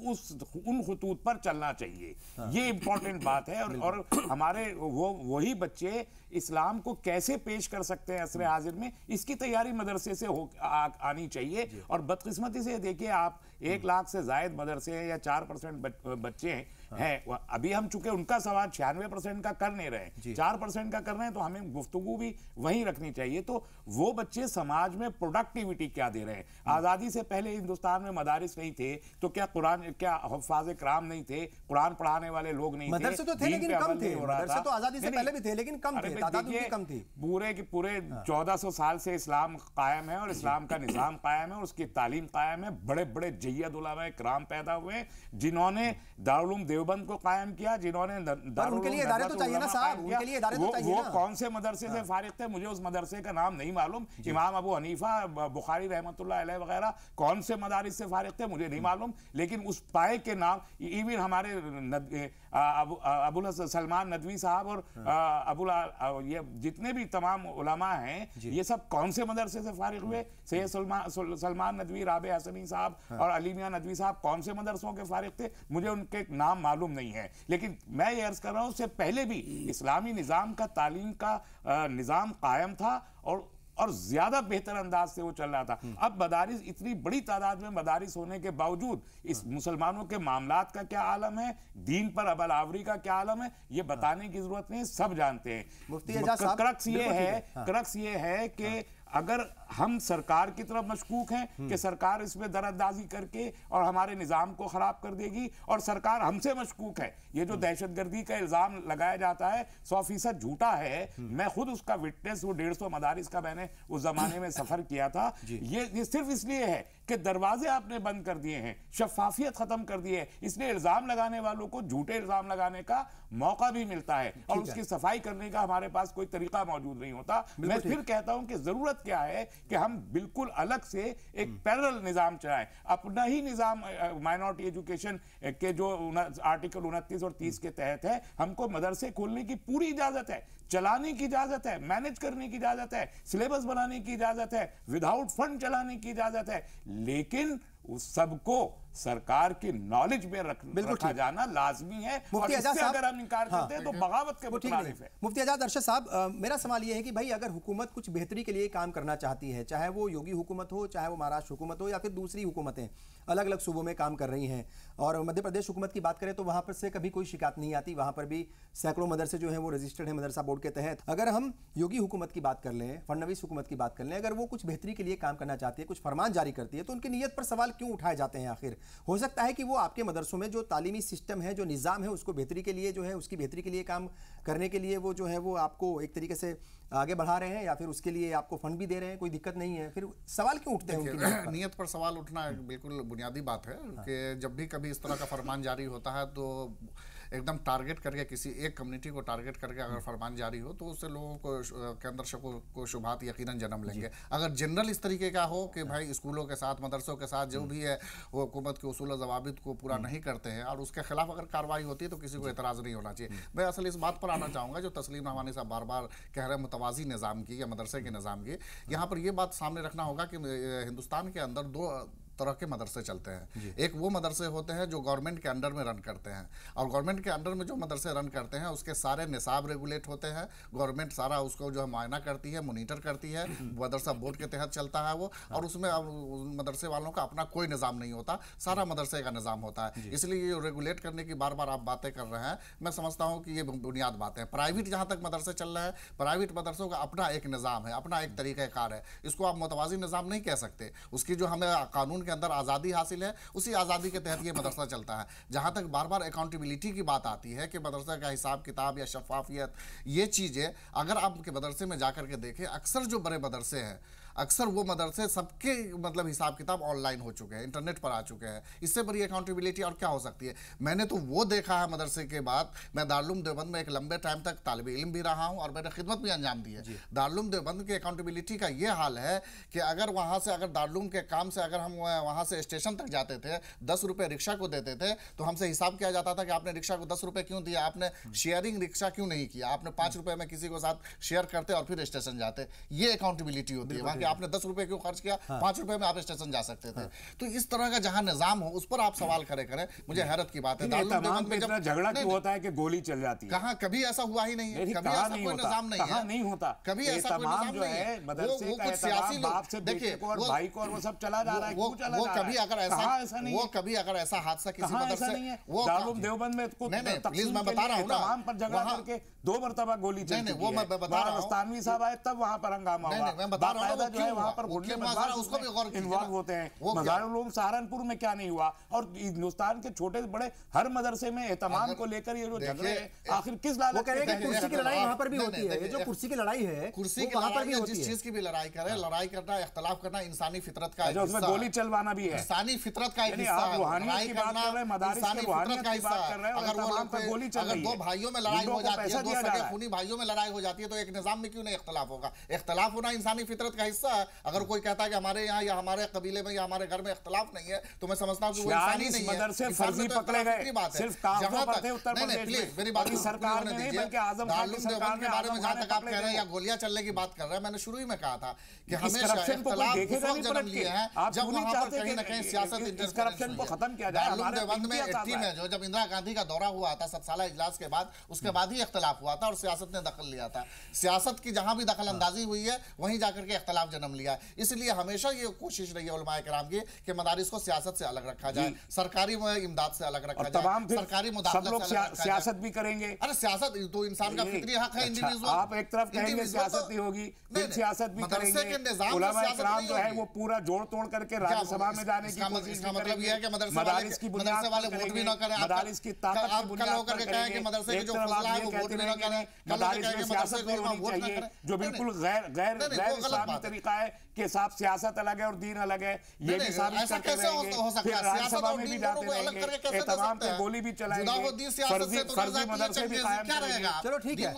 उन खुतूत पर चलना चाहिए, ये इंपॉर्टेंट बात है। और हमारे वही बच्चे इस्लाम को कैसे पेश कर सकते हैं असर हाजिर में, इसकी तैयारी मदरसे से आनी चाहिए। और बदकिस्मती से देखिए आप 1 लाख से जायद मदरसे हैं या 4% बच्चे हैं, अभी हम चूंकि उनका सवाल 96% का कर नहीं रहे, 4% का कर रहे हैं, तो हमें गुफ्तगू भी वहीं रखनी चाहिए। तो वो बच्चे समाज में प्रोडक्टिविटी क्या दे रहे हैं? आज़ादी से पहले हिंदुस्तान में मदारिस नहीं थे तो क्या हुफ़ाज़ किराम नहीं थे, कुरान पढ़ाने वाले लोग नहीं थे? मदरसे तो थे लेकिन कम थे, मदरसे तो आज़ादी से पहले भी थे लेकिन कम थे, तादाद उनकी कम थी। पूरे के पूरे 1400 साल से इस्लाम कायम है और इस्लाम का निज़ाम कायम है और उसकी तालीम कायम है। बड़े बड़े जय्यद उलमा किराम पैदा हुए जिन्होंने दारुल उलूम देवबंद को कायम किया, जिन्होंने उनके लिए इदारे तो चाहिए ना साहब, उनके लिए इदारे तो चाहिए ना। वो कौन से मदरसे से फारिग थे? मुझे उस मदरसे का नाम नहीं मालूम। इमाम अबू हनीफा, बुखारी रहमतुल्लाह अलैह वगैरह कौन से मदारिस से फारिग थे मुझे नहीं मालूम, लेकिन उस पाए के नाम, इवन हमारे अबुल सलमान नदवी साहब और ये जितने भी तमाम उलमा हैं, ये सब कौन से मदरसे से फारिग हुए? सैयद सलमान नदवी, राबे हसनी साहब और अली मियां नदवी साहब कौन से मदरसों के फारिग थे? मुझे उनके नाम मालूम नहीं है। लेकिन मैं ये अर्ज कर रहा हूं, उससे पहले भी इस्लामी निज़ाम का, तालीम का निज़ाम कायम था और ज्यादा बेहतर अंदाज से वो चल रहा था। अब मदारिस, इतनी बड़ी तादाद में मदारिस होने के बावजूद इस मुसलमानों के मामलात का क्या आलम है, दीन पर अबल आवरी का क्या आलम है, ये बताने की जरूरत नहीं, सब जानते हैं। क्रक्स ये है कि अगर हम सरकार की तरफ मशकूक हैं कि सरकार इसमें दरअंदाजी करके और हमारे निज़ाम को ख़राब कर देगी, और सरकार हमसे मशकूक है। ये जो दहशतगर्दी का इल्ज़ाम लगाया जाता है 100% झूठा है। मैं खुद उसका विटनेस, वो 150 मदारिस का मैंने उस ज़माने में सफ़र किया था। ये सिर्फ इसलिए है कि दरवाजे आपने बंद कर दिए हैं, शफाफियत ख़त्म कर दी है, इसलिए इल्ज़ाम लगाने वालों को झूठे इल्ज़ाम लगाने का मौका भी मिलता है और उसकी सफाई करने का हमारे पास कोई तरीका मौजूद नहीं होता। मैं फिर कहता हूं कि जरूरत क्या है कि हम बिल्कुल अलग से एक पैरेलल निजाम चलाएं, अपना ही निजाम। माइनॉरिटी एजुकेशन के जो आर्टिकल 29 और 30 के तहत है, हमको मदरसे खोलने की पूरी इजाजत है, चलाने की इजाजत है, मैनेज करने की इजाजत है, सिलेबस बनाने की इजाजत है, विदाउट फंड चलाने की इजाजत है, लेकिन उस सबको सरकार की नॉलेज में रखा जाना लाजमी है। और इससे अगर हम इनकार करते हैं तो बगावत के मुताबिक है। मुफ्ती आजाद अरशद साहब, मेरा सवाल यह है कि भाई अगर हुकूमत कुछ बेहतरी के लिए काम करना चाहती है, चाहे वो योगी हुकूमत हो, चाहे वो महाराष्ट्र हुकूमत हो, या फिर दूसरी हुकूमतें अलग अलग सूबों में काम कर रही हैं, और मध्य प्रदेश हुकूमत की बात करें तो वहाँ पर से कभी कोई शिकायत नहीं आती, वहाँ पर भी सैकड़ों मदरसे जो हैं वो रजिस्टर्ड हैं मदरसा बोर्ड के तहत। अगर हम योगी हुकूमत की बात कर लें, फडणवीस हुकूमत की बात कर लें, अगर वो कुछ बेहतरी के लिए काम करना चाहती है, कुछ फरमान जारी करती है, तो उनकी नीयत पर सवाल क्यों उठाए जाते हैं? आखिर हो सकता है कि वो आपके मदरसों में जो तालीमी सिस्टम है, जो निज़ाम है, उसको बेहतरी के लिए जो है, उसकी बेहतरी के लिए काम करने के लिए वो जो है वो आपको एक तरीके से आगे बढ़ा रहे हैं, या फिर उसके लिए आपको फंड भी दे रहे हैं, कोई दिक्कत नहीं है, फिर सवाल क्यों उठते हैं उनकी नीयत पर सवाल उठना बिल्कुल बुनियादी बात है कि जब भी कभी इस तरह का फरमान जारी होता है तो एकदम टारगेट करके, किसी एक कम्युनिटी को टारगेट करके अगर फरमान जारी हो तो उससे लोगों को के अंदर शकों को शुबहात यकीनन जन्म लेंगे। अगर जनरल इस तरीके का हो कि भाई स्कूलों के साथ, मदरसों के साथ जो भी है वो हुकूमत के उसूल ज़वाबित को पूरा नहीं करते हैं और उसके खिलाफ अगर कार्रवाई होती है तो किसी को एतराज़ नहीं होना चाहिए। मैं असल इस बात पर आना चाहूँगा जो तस्लीम रहमानी साहब बार बार कह रहे हैं मुतवाज़ी निज़ाम की या मदरसे के निज़ाम की। यहाँ पर यह बात सामने रखना होगा कि हिंदुस्तान के अंदर तरह के मदरसे चलते हैं। एक वो मदरसे होते हैं जो गवर्नमेंट के अंडर में रन करते हैं, और गवर्नमेंट के अंडर में जो मदरसे रन करते हैं उसके सारे निसाब रेगुलेट होते हैं, गवर्नमेंट सारा उसको जो है मुआयना करती है, मॉनिटर करती है, मदरसा बोर्ड के तहत चलता है वो, और उसमें मदरसे वालों का अपना कोई निज़ाम नहीं होता, सारा मदरसे का निज़ाम होता है। इसलिए ये रेगुलेट करने की बार बार आप बातें कर रहे हैं, मैं समझता हूँ कि ये बुनियाद बातें हैं। प्राइवेट जहाँ तक मदरसे चल रहे हैं, प्राइवेट मदरसों का अपना एक निज़ाम है, अपना एक तरीक़ाकार है, इसको आप मुतवाज़ी निज़ाम नहीं कह सकते। उसकी जो हमें कानून के अंदर आज़ादी हासिल है, उसी आज़ादी के तहत ये मदरसा चलता है। जहाँ तक बार बार अकाउंटेबिलिटी की बात आती है कि मदरसा का हिसाब किताब या शफाफियत, ये चीज़ें अगर आपके मदरसे में जाकर के देखें, अक्सर जो बड़े मदरसे हैं, अक्सर वो मदरसे सबके मतलब हिसाब किताब ऑनलाइन हो चुके हैं, इंटरनेट पर आ चुके हैं। इससे बड़ी अकाउंटेबिलिटी और क्या हो सकती है? मैंने तो वो देखा है मदरसे के बाद, मैं दारुल देवबंद में एक लंबे टाइम तक तालिब इल्म भी रहा हूँ और मैंने खिदमत भी अंजाम दी है। दारुल देवबंद के अकाउंटेबिलिटी का ये हाल है कि अगर वहाँ से, अगर दारुल के काम से अगर हम वहाँ से स्टेशन तक जाते थे, 10 रुपये रिक्शा को देते थे, तो हमसे हिसाब किया जाता था कि आपने रिक्शा को 10 रुपये क्यों दिया, आपने शेयरिंग रिक्शा क्यों नहीं किया, आपने 5 रुपये में किसी को साथ शेयर करते और फिर स्टेशन जाते। ये अकाउंटेबिलिटी होती है वहाँ की, आपने 10 रुपये क्यों खर्च किया, 5 रुपए में आप स्टेशन जा सकते थे। तो इस तरह का जहां निजाम हो उस पर आप सवाल खड़े करें, मुझे हैरत की बात है। इतना झगड़ा क्यों होता है कि गोली चल जाती है? कहाँ, कभी ऐसा हुआ ही नहीं है, कभी ऐसा कोई निजाम नहीं है, नहीं होता, कभी ऐसा कोई निजाम नहीं है। वो कुछ सियासी लोग, देखिए भाई को और वो सब चला जा रहा है, वो कभी अगर ऐसा, वो कभी अगर ऐसा हादसा किसी मदरसे, वो दारुल देवबंद में प्लीज मैं बता रहा हूँ ना, पर झगड़ा करके 2 मरतबा गोली चली, वो मैं बता रहा हूँ, मस्तानवी साहब आए तब वहां पर हंगामा हुआ। मैं बता रहा हूँ जो है वहां पर उसको भी इन्वॉल्व होते हैं। मज़ारुल उलूम सहारनपुर में क्या नहीं हुआ, और हिंदुस्तान के छोटे बड़े हर मदरसे में एहतमाम को लेकर ये जो झगड़े आखिर किस लालच में? कुर्सी की लड़ाई वहां पर भी होती है। ये जो कुर्सी की लड़ाई है, कुर्सी की वहां पर भी होती है। जिस चीज की भी लड़ाई करें, लड़ाई करना, इख्तलाफ करना इंसानी फितरत का हिस्सा है, उसमें गोली चलवाना भी है, इंसानी फितरत का हिस्सा है। रूहानियत की बात कर रहे हैं, मदारिस की रूहानियत की बात कर रहे हैं, अगर वो लोग गोली चल रही है, 2 भाइयों में लड़ाई हो जाती है, 2 सगे खूनी भाइयों में लड़ाई हो जाती है, तो एक निजाम में क्यों नहीं इख्तलाफ होगा? इख्तलाफ होना इंसानी फितरत का हिस्सा है। अगर कोई कहता है कि हमारे यहाँ या हमारे कबीले में या हमारे घर में इख्तलाफ नहीं है, तो मैं समझता हूँ कि वो इंसानी नहीं है। मदरसे फर्जी पकड़े गए, सिर्फ कागजों पर थे उत्तर प्रदेश में, मेरी बात सरकार ने नहीं, बल्कि आजम खान की सरकार के बारे में जहां तक आप कह रहे हैं या गोलियां चलने की बात कर रहे हैं, मैंने शुरू ही में कहा था कि हमेशा इख्तलाफ उस जन्म लिए हैं जब वहां पर कहीं ना कहीं सियासत, करप्शन को खत्म किया जाए। दारुल देवबंद में 80 में जो जब इंदिरा गांधी का दौरा हुआ था 7 साल इजलास के बाद, उसके बाद ही इख्तलाफ हुआ था और सियासत ने दखल लिया था। सियासत की जहां भी दखल अंदाजी हुई है वहीं जाकर के इख्तलाफ जन्म लिया है। इसलिए हमेशा ये कोशिश रही है उलमाए किराम की कि मदारिस को सियासत से अलग रखा जाए, सरकारी इमदाद से अलग रखा जाए, सरकारी मुदाखलत से अलग रखा जाए। सियासत भी करेंगे। अरे सियासत तो इंसान का फितरी हक है, इंडिविजुअल। आप एक तरफ कहेंगे सियासत नहीं होगी, फिर सियासत भी करेंगे। उलमाए किराम जो है वो पूरा जोड़ तोड़ करके राज्यसभा में जाने की कोशिश इसका मतलब ये है कि मदारिस की बुनियाद वाले वोट भी ना करें, मदारिस की ताकत की बुनियाद पर करेंगे। मदरसे के जो फजला है वो वोट भी ना करें, मदारिस में सियासत भी होनी चाहिए, जो बिल्कुल गैर इस्लामी तरीका है कि साहब सियासत अलग है और दीन अलग है, ये भी साबित करते रहेंगे। फिर राज्यसभा में भी जाते रहेंगे, तमाम पे गोली भी चलाएंगे, फर्जी मदरसे भी कायम करेंगे। चलो ठीक है,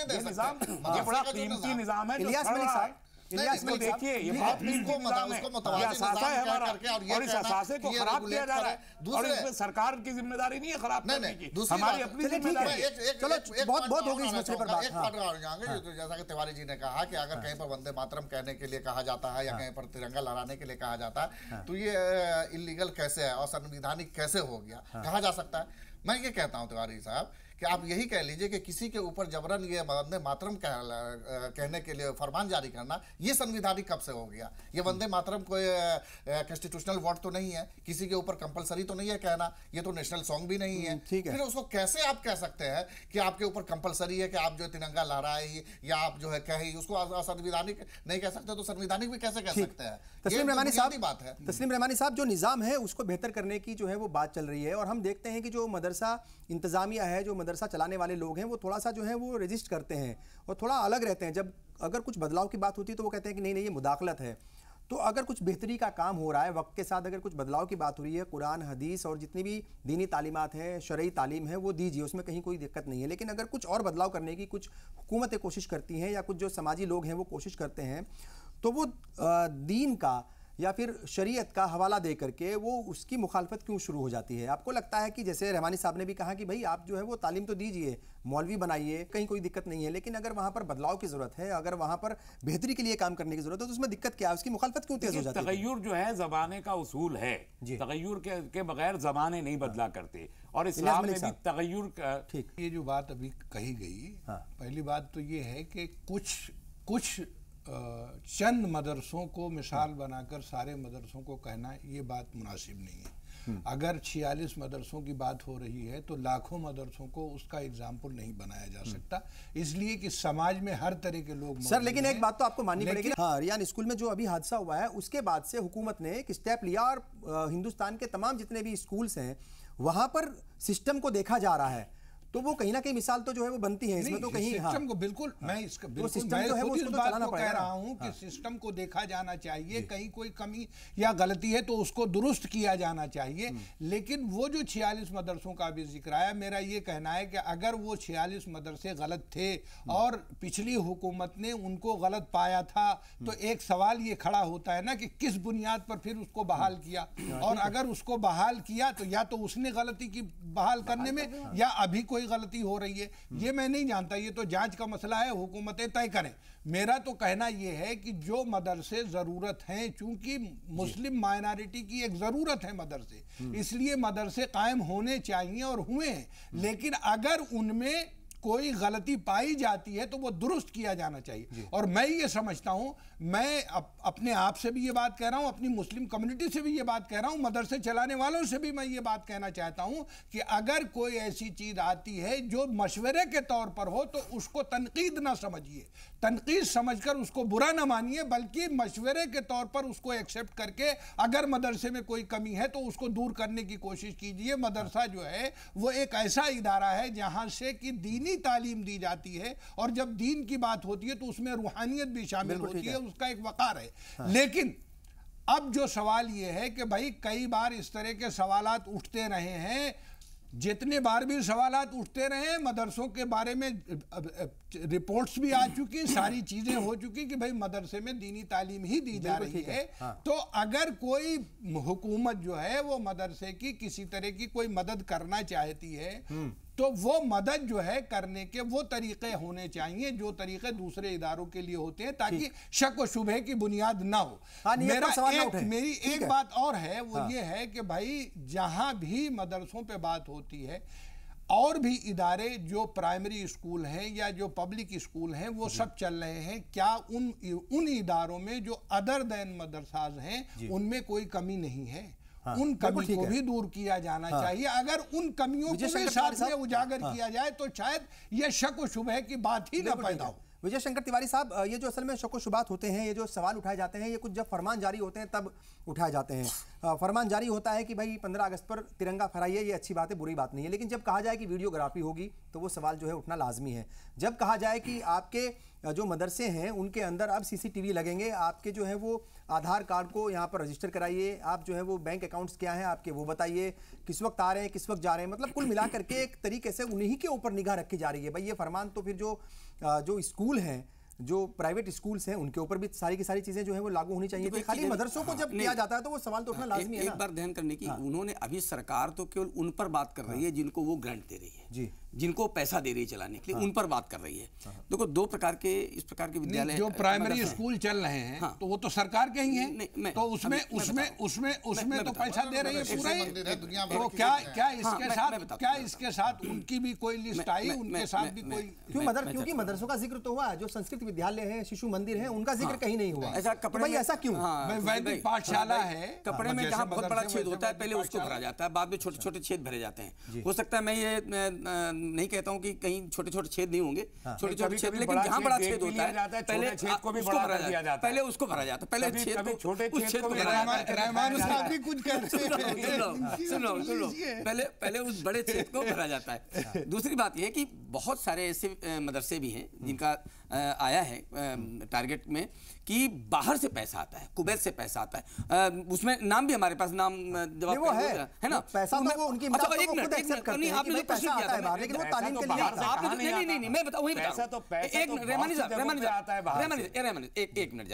ये निजाम ये बड़ा कीमती निजाम है। इसको देखिए, ये बहुत कीमती निजाम है, ये असासा है हमारा, और इस असासे को खराब किया जा रहा है, और इसमें सरकार की जिम्मेदारी नहीं है खराब करने की, हमारी अपनी जिम्मेदारी है। चलो बहुत हो गई इस मसले पर बात। जैसा कि तिवारी जी ने कहा कि अगर कहीं पर वंदे मातरम कहने के लिए कहा जाता है या कहीं पर तिरंगा लहराने के लिए कहा जाता है, तो ये इलीगल कैसे है और संवैधानिक कैसे हो गया, कहा जा सकता है? मैं ये कहता हूं तिवारी साहब कि आप यही कह लीजिए कि किसी के ऊपर जबरन ये वंदे मातरम कहने के लिए फरमान जारी करना, ये संवैधानिक कब से हो गया? ये वंदे मातरम कोई कॉन्स्टिट्यूशनल वर्ड तो नहीं है, किसी के ऊपर कंपलसरी तो नहीं है कहना, ये तो नेशनल सॉन्ग भी नहीं है। फिर उसको कैसे आप कह सकते हैं कि आपके ऊपर कंपलसरी है कि आप जो तिरंगा लहराए या आप जो है कहे, उसको असंवैधानिक नहीं कह सकते, तो संवैधानिक भी कैसे कह सकते हैं? तस्लीम रहमानी साहब, बात है तस्लीम रहमानी साहब, जो निज़ाम है उसको बेहतर करने की जो है वो बात चल रही है, और हम देखते हैं कि जो मदरसा इंतजामिया है, जो मदरसा चलाने वाले लोग हैं, वो थोड़ा सा जो है वो रजिस्ट करते हैं और थोड़ा अलग रहते हैं। जब अगर कुछ बदलाव की बात होती है तो वो कहते हैं कि नहीं ये मुदाखलत है। तो अगर कुछ बेहतरी का काम हो रहा है, वक्त के साथ अगर कुछ बदलाव की बात हो रही है, कुरान हदीस और जितनी भी दीनी तालीमात हैं, शरई तालीम है, वो दीजिए, उसमें कहीं कोई दिक्कत नहीं है। लेकिन अगर कुछ और बदलाव करने की कुछ हुकूमतें कोशिश करती हैं या कुछ जो समाजी लोग हैं वो कोशिश करते हैं, तो वो दीन का या फिर शरीयत का हवाला दे करके वो उसकी मुखालफत क्यों शुरू हो जाती है? आपको लगता है कि जैसे रहमानी साहब ने भी कहा कि भाई आप जो है वो तालीम तो दीजिए, मौलवी बनाइए, कहीं कोई दिक्कत नहीं है, लेकिन अगर वहाँ पर बदलाव की ज़रूरत है, अगर वहाँ पर बेहतरी के लिए काम करने की ज़रूरत है तो उसमें दिक्कत क्या है? उसकी मुखालफत क्यों तेज़ हो जाती है? तगय्युर जो है ज़माने का उसूल है, तगय्युर के बगैर ज़माने नहीं बदला करते, और इस्लाम में भी तगय्युर का। ठीक, ये जो बात अभी कही गई, पहली बात तो ये है कि कुछ चंद मदरसों को मिसाल बनाकर सारे मदरसों को कहना ये बात मुनासिब नहीं है। अगर 46 मदरसों की बात हो रही है तो लाखों मदरसों को उसका एग्जाम्पल नहीं बनाया जा सकता, इसलिए कि समाज में हर तरह के लोग। सर लेकिन एक बात तो आपको माननी पड़ेगी, हाँ, रियान स्कूल में जो अभी हादसा हुआ है उसके बाद से हुकूमत ने एक स्टेप लिया और हिंदुस्तान के तमाम जितने भी स्कूल्स हैं वहां पर सिस्टम को देखा जा रहा है, तो वो कहीं ना कहीं मिसाल तो जो है वो बनती है इसमें, तो कहीं सिस्टम को बिल्कुल मैं इसका बिल्कुल मैं खुद इस बात को कह रहा हूं कि सिस्टम को देखा जाना चाहिए, कहीं कोई कमी या गलती है तो उसको दुरुस्त किया जाना चाहिए। लेकिन वो जो 46 मदरसों का भी जिक्र आया, मेरा ये कहना है कि अगर वो 46 मदरसे गलत थे और पिछली हुकूमत ने उनको गलत पाया था तो एक सवाल ये खड़ा होता है ना कि किस बुनियाद पर फिर उसको बहाल किया, और अगर उसको बहाल किया तो या तो उसने गलती की बहाल करने में या अभी कोई गलती हो रही है, ये मैं नहीं जानता, ये तो जांच का मसला है, हुकूमतें तय करें। मेरा तो कहना ये है कि जो मदरसे जरूरत हैं, चूंकि मुस्लिम माइनॉरिटी की एक जरूरत है मदरसे, इसलिए मदरसे कायम होने चाहिए और हुए हैं, लेकिन अगर उनमें कोई गलती पाई जाती है तो वो दुरुस्त किया जाना चाहिए। और मैं ये समझता हूं, मैं अपने आप से भी ये बात कह रहा हूं, अपनी मुस्लिम कम्युनिटी से भी ये बात कह रहा हूं, मदरसे चलाने वालों से भी मैं ये बात कहना चाहता हूं कि अगर कोई ऐसी चीज आती है जो मशवरे के तौर पर हो तो उसको तनकीद ना समझिए, तनकीद समझकर उसको बुरा ना मानिए, बल्कि मशवरे के तौर पर उसको एक्सेप्ट करके अगर मदरसे में कोई कमी है तो उसको दूर करने की कोशिश कीजिए। मदरसा जो है वो एक ऐसा इदारा है जहां से कि दीनी तालीम दी जाती है, और जब दीन की बात होती है तो उसमें रूहानियत भी शामिल होती है, उसका एक वकार है। लेकिन अब जो सवाल ये है कि भाई कई बार इस तरह के सवालात उठते रहे हैं, जितने बार भी सवालात उठते रहे, मदरसों के बारे में रिपोर्ट्स भी आ चुकी, सारी चीजें हो चुकी कि भाई मदरसे में दीनी तालीम ही दी जा रही है। तो अगर कोई हुकूमत जो है वो मदरसे की किसी तरह की कोई मदद करना चाहती है तो वो मदद जो है करने के वो तरीके होने चाहिए जो तरीके दूसरे इदारों के लिए होते हैं, ताकि शक व शुबहे की बुनियाद ना हो। मेरी एक बात और है, वो ये है कि भाई जहां भी मदरसों पे बात होती है, और भी इदारे जो प्राइमरी स्कूल हैं या जो पब्लिक स्कूल हैं वो सब चल रहे हैं, क्या उन इदारों में जो अदर देन मदरसाज हैं उनमें कोई कमी नहीं है? उन कमी को भी दूर किया जाना चाहिए। अगर उन कमियों को भी साथ में उजागर किया जाए तो शायद ये शक व शुबह की बात ही ना पैदा हो। विजय शंकर तिवारी साहब, ये जो असल में शक व शुबात होते हैं, ये जो सवाल उठाए जाते हैं, ये कुछ जब फरमान जारी होते हैं तब उठाए जाते हैं। फरमान जारी होता है कि भाई 15 अगस्त पर तिरंगा फहराइए, ये अच्छी बात है, बुरी बात नहीं है, लेकिन जब कहा जाए कि वीडियोग्राफी होगी तो वो सवाल जो है उठना लाजमी है। जब कहा जाए कि आपके जो मदरसे हैं उनके अंदर अब CCTV लगेंगे, आपके जो है वो आधार कार्ड को यहाँ पर रजिस्टर कराइए, आप जो है वो बैंक अकाउंट्स क्या हैं आपके वो बताइए, किस वक्त आ रहे हैं किस वक्त जा रहे हैं, मतलब कुल मिला करके एक तरीके से उन्हीं के ऊपर निगाह रखी जा रही है। भाई ये फरमान तो फिर जो स्कूल हैं, जो प्राइवेट स्कूल्स हैं, उनके ऊपर भी सारी की सारी चीजें जो है वो लागू होनी चाहिए। तो खाली मदरसों को जब किया जाता है तो वो सवाल तो उठना लाजमी है ना। एक बार ध्यान करने की, उन्होंने अभी सरकार तो केवल उन पर बात कर रही है जिनको वो ग्रांट दे रही है जी, जिनको पैसा दे रही है चलाने के लिए, उन पर बात कर रही है। देखो दो प्रकार के इस प्रकार के विद्यालय जो प्राइमरी स्कूल चल रहे हैं तो वो तो सरकार के ही हैं, तो उसमें तो पैसा दे रही है पूरा ही। तो क्या इसके साथ उनकी भी कोई लिस्ट आई, उनके साथ भी कोई? क्योंकि मदरसों का जिक्र तो हुआ, जो संस्कृत विद्यालय है, शिशु मंदिर है, उनका जिक्र कहीं नहीं हुआ। ऐसा कपड़े में ऐसा क्यों? वैदिक पाठशाला है, कपड़े में जहाँ बहुत बड़ा छेद होता है पहले उसको भरा जाता है, बाद में छोटे छोटे छेद भरे जाते हैं। हो सकता है मैं ये नहीं कहता हूँ कि कहीं छोटे छोटे छेद नहीं होंगे, छोटे छोटे छेद, लेकिन जहाँ बड़ा छेद होता है पहले उसको भरा जाता है, पहले उसको भरा जाता है, पहले छेद को रहमान साहब भी कुछ कहते हैं, सुनो पहले उस बड़े छेद को भरा जाता है। दूसरी बात यह है कि बहुत सारे ऐसे मदरसे भी हैं जिनका आया है टारगेट में कि बाहर से पैसा आता है, कुवैत से पैसा आता है, उसमें नाम भी हमारे पास नाम जवाब वो है ना, पैसा तो वो उनकी अच्छा एक मिनट आपने जो प्रश्न किया था, लेकिन वो तालीम के लिए आपने नहीं मैं बताऊं, वही बता एक मिनट रेमानी साहब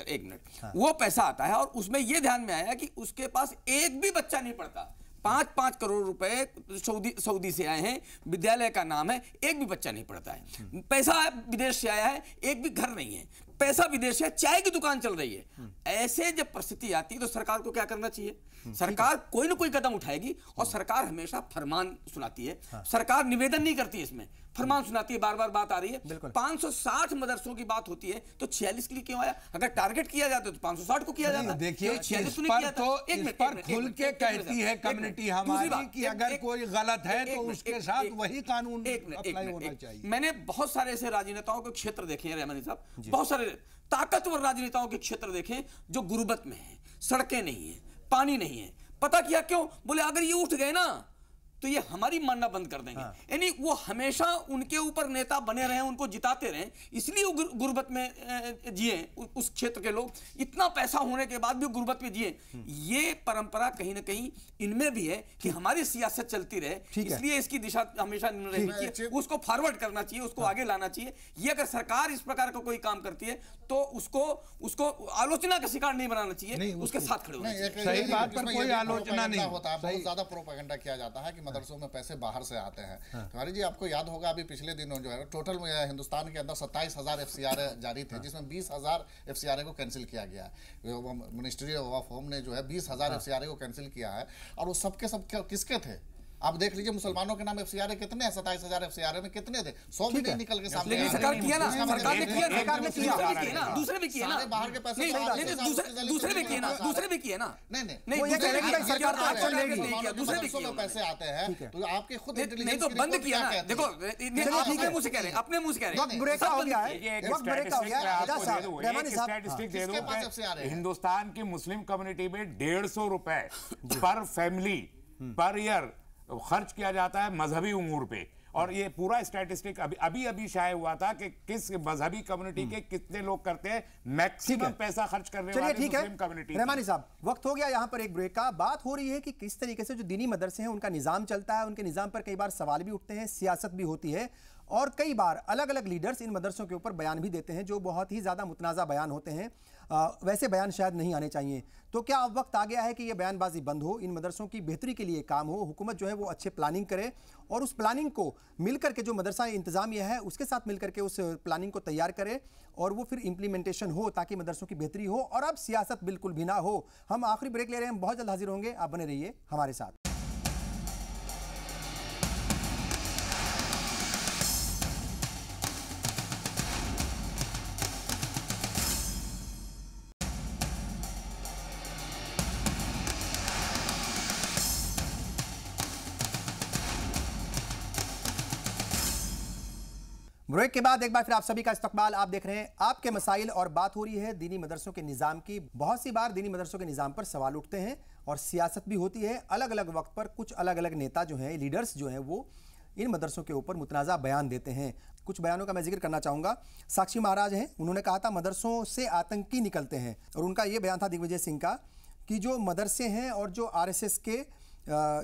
एक मिनट वो पैसा आता है और उसमें ये ध्यान में आया कि उसके पास एक भी बच्चा नहीं पढ़ता। 5-5 करोड़ रुपए सऊदी से आए हैं, विद्यालय का नाम है, एक भी बच्चा नहीं पढ़ता है। पैसा विदेश से आया है, एक भी घर नहीं है, पैसा विदेश से, चाय की दुकान चल रही है। ऐसे जब परिस्थिति आती है तो सरकार को क्या करना चाहिए? सरकार कोई ना कोई कदम उठाएगी और सरकार हमेशा फरमान सुनाती है। सरकार निवेदन नहीं करती है, इसमें फरमान सुनाती है। बार बार बात आ रही है 560 मदरसों की बात होती है तो 46 के लिए क्यों आया? अगर टारगेट किया जाता तो 560 को किया जाता। देखिए इस पर खुल के कहती है कम्युनिटी हमारी कि अगर कोई गलत है तो उसके साथ वही कानून अप्लाई होना चाहिए। मैंने बहुत सारे ऐसे राजनेताओं के क्षेत्र देखे हैं रहमानी साहब, बहुत सारे ताकतवर राजनेताओं के क्षेत्र देखे जो गुर्बत में हैं, सड़कें नहीं है, पानी नहीं है। पता किया क्यों? बोले अगर ये उठ गए ना तो ये हमारी मानना बंद कर देंगे। यानी वो हमेशा उनके ऊपर नेता बने रहे, उनको जिताते रहे, इसलिए वो गुर्बत में जिए उस क्षेत्र के लोग। इतना पैसा होने के बाद भी गुर्बत में जिए। ये परंपरा कहीं ना कहीं इनमें भी है कि हमारी सियासत चलती रहे, इसलिए इसकी दिशा हमेशा रहनी चाहिए, उसको फॉरवर्ड करना चाहिए, उसको आगे लाना चाहिए। ये अगर सरकार इस प्रकार का कोई काम करती है तो उसको आलोचना का शिकार नहीं बनाना चाहिए, उसके साथ खड़े होना चाहिए। सही बात पर कोई आलोचना नहीं होता है। बहुत ज्यादा प्रोपेगेंडा किया जाता है कि मदरसों में पैसे बाहर से आते हैं। तिवारी जी आपको याद होगा अभी पिछले दिनों जो है टोटल हिंदुस्तान के अंदर 27,000 FCRA जारी थे, जिसमें 20,000 FCRA को कैंसिल किया गया है। मिनिस्ट्री ऑफ होम ने जो है 20,000 FCRA को कैंसिल किया है और वो सबके सब किसके थे? आप देख लीजिए मुसलमानों के नाम FCRA कितने हैं? 27,000 FCRA में कितने थे? 100 भी नहीं निकल के सामने। लेकिन सरकार किया ना, सरकार ने किया, दूसरे भी किए ना, बाहर के पैसे दूसरे भी किए ना, दूसरे भी किए ना। नहीं वो ये कह रहे हैं कि सरकार दूसरे भी पैसे आते हैं तो आपके खुद नहीं तो बंद किया ना। देखो अपने मुंह से कह रहे हैं, अपने मुंह से कह रहे हैं। ब्रेक हो गया है, वक्त ब्रेक हो गया है। हिंदुस्तान की मुस्लिम कम्युनिटी में 150 रुपए पर फैमिली पर ईयर खर्च किया जाता है मजहबी उमूर पे। और ये पूरा स्टैटिस्टिक अभी शाये हुआ था कि किस मजहबी कम्युनिटी के कितने लोग करते हैं मैक्सिमम पैसा खर्च करने वाले मुस्लिम कम्युनिटी। रहमानी साहब वक्त हो गया यहाँ पर एक ब्रेक का। बात हो रही है कि किस तरीके से जो दीनी मदरसे हैं उनका निजाम चलता है, उनके निजाम पर कई बार सवाल भी उठते हैं, सियासत भी होती है और कई बार अलग अलग लीडर्स इन मदरसों के ऊपर बयान भी देते हैं जो बहुत ही ज़्यादा मुतनाज़ा बयान होते हैं। वैसे बयान शायद नहीं आने चाहिए। तो क्या अब वक्त आ गया है कि ये बयानबाजी बंद हो, इन मदरसों की बेहतरी के लिए काम हो, हुकूमत जो है वो अच्छे प्लानिंग करे और उस प्लानिंग को मिलकर के जो मदरसा इंतज़ामिया है उसके साथ मिलकर के उस प्लानिंग को तैयार करे और वो फिर इम्प्लीमेंटेशन हो ताकि मदरसों की बेहतरी हो और अब सियासत बिल्कुल भी ना हो। हम आखिरी ब्रेक ले रहे हैं, बहुत जल्द हाजिर होंगे, आप बने रहिए हमारे साथ। ब्रेक के बाद एक बार फिर आप सभी का इस्तकबाल। आप देख रहे हैं आपके मसाइल और बात हो रही है दीनी मदरसों के निज़ाम की। बहुत सी बार दीनी मदरसों के निज़ाम पर सवाल उठते हैं और सियासत भी होती है। अलग अलग वक्त पर कुछ अलग अलग नेता जो हैं, लीडर्स जो हैं, वो इन मदरसों के ऊपर मुतनाज़ा बयान देते हैं। कुछ बयानों का मैं जिक्र करना चाहूँगा। साक्षी महाराज हैं, उन्होंने कहा था मदरसों से आतंकी निकलते हैं और उनका ये बयान था दिग्विजय सिंह का कि जो मदरसे हैं और जो RSS के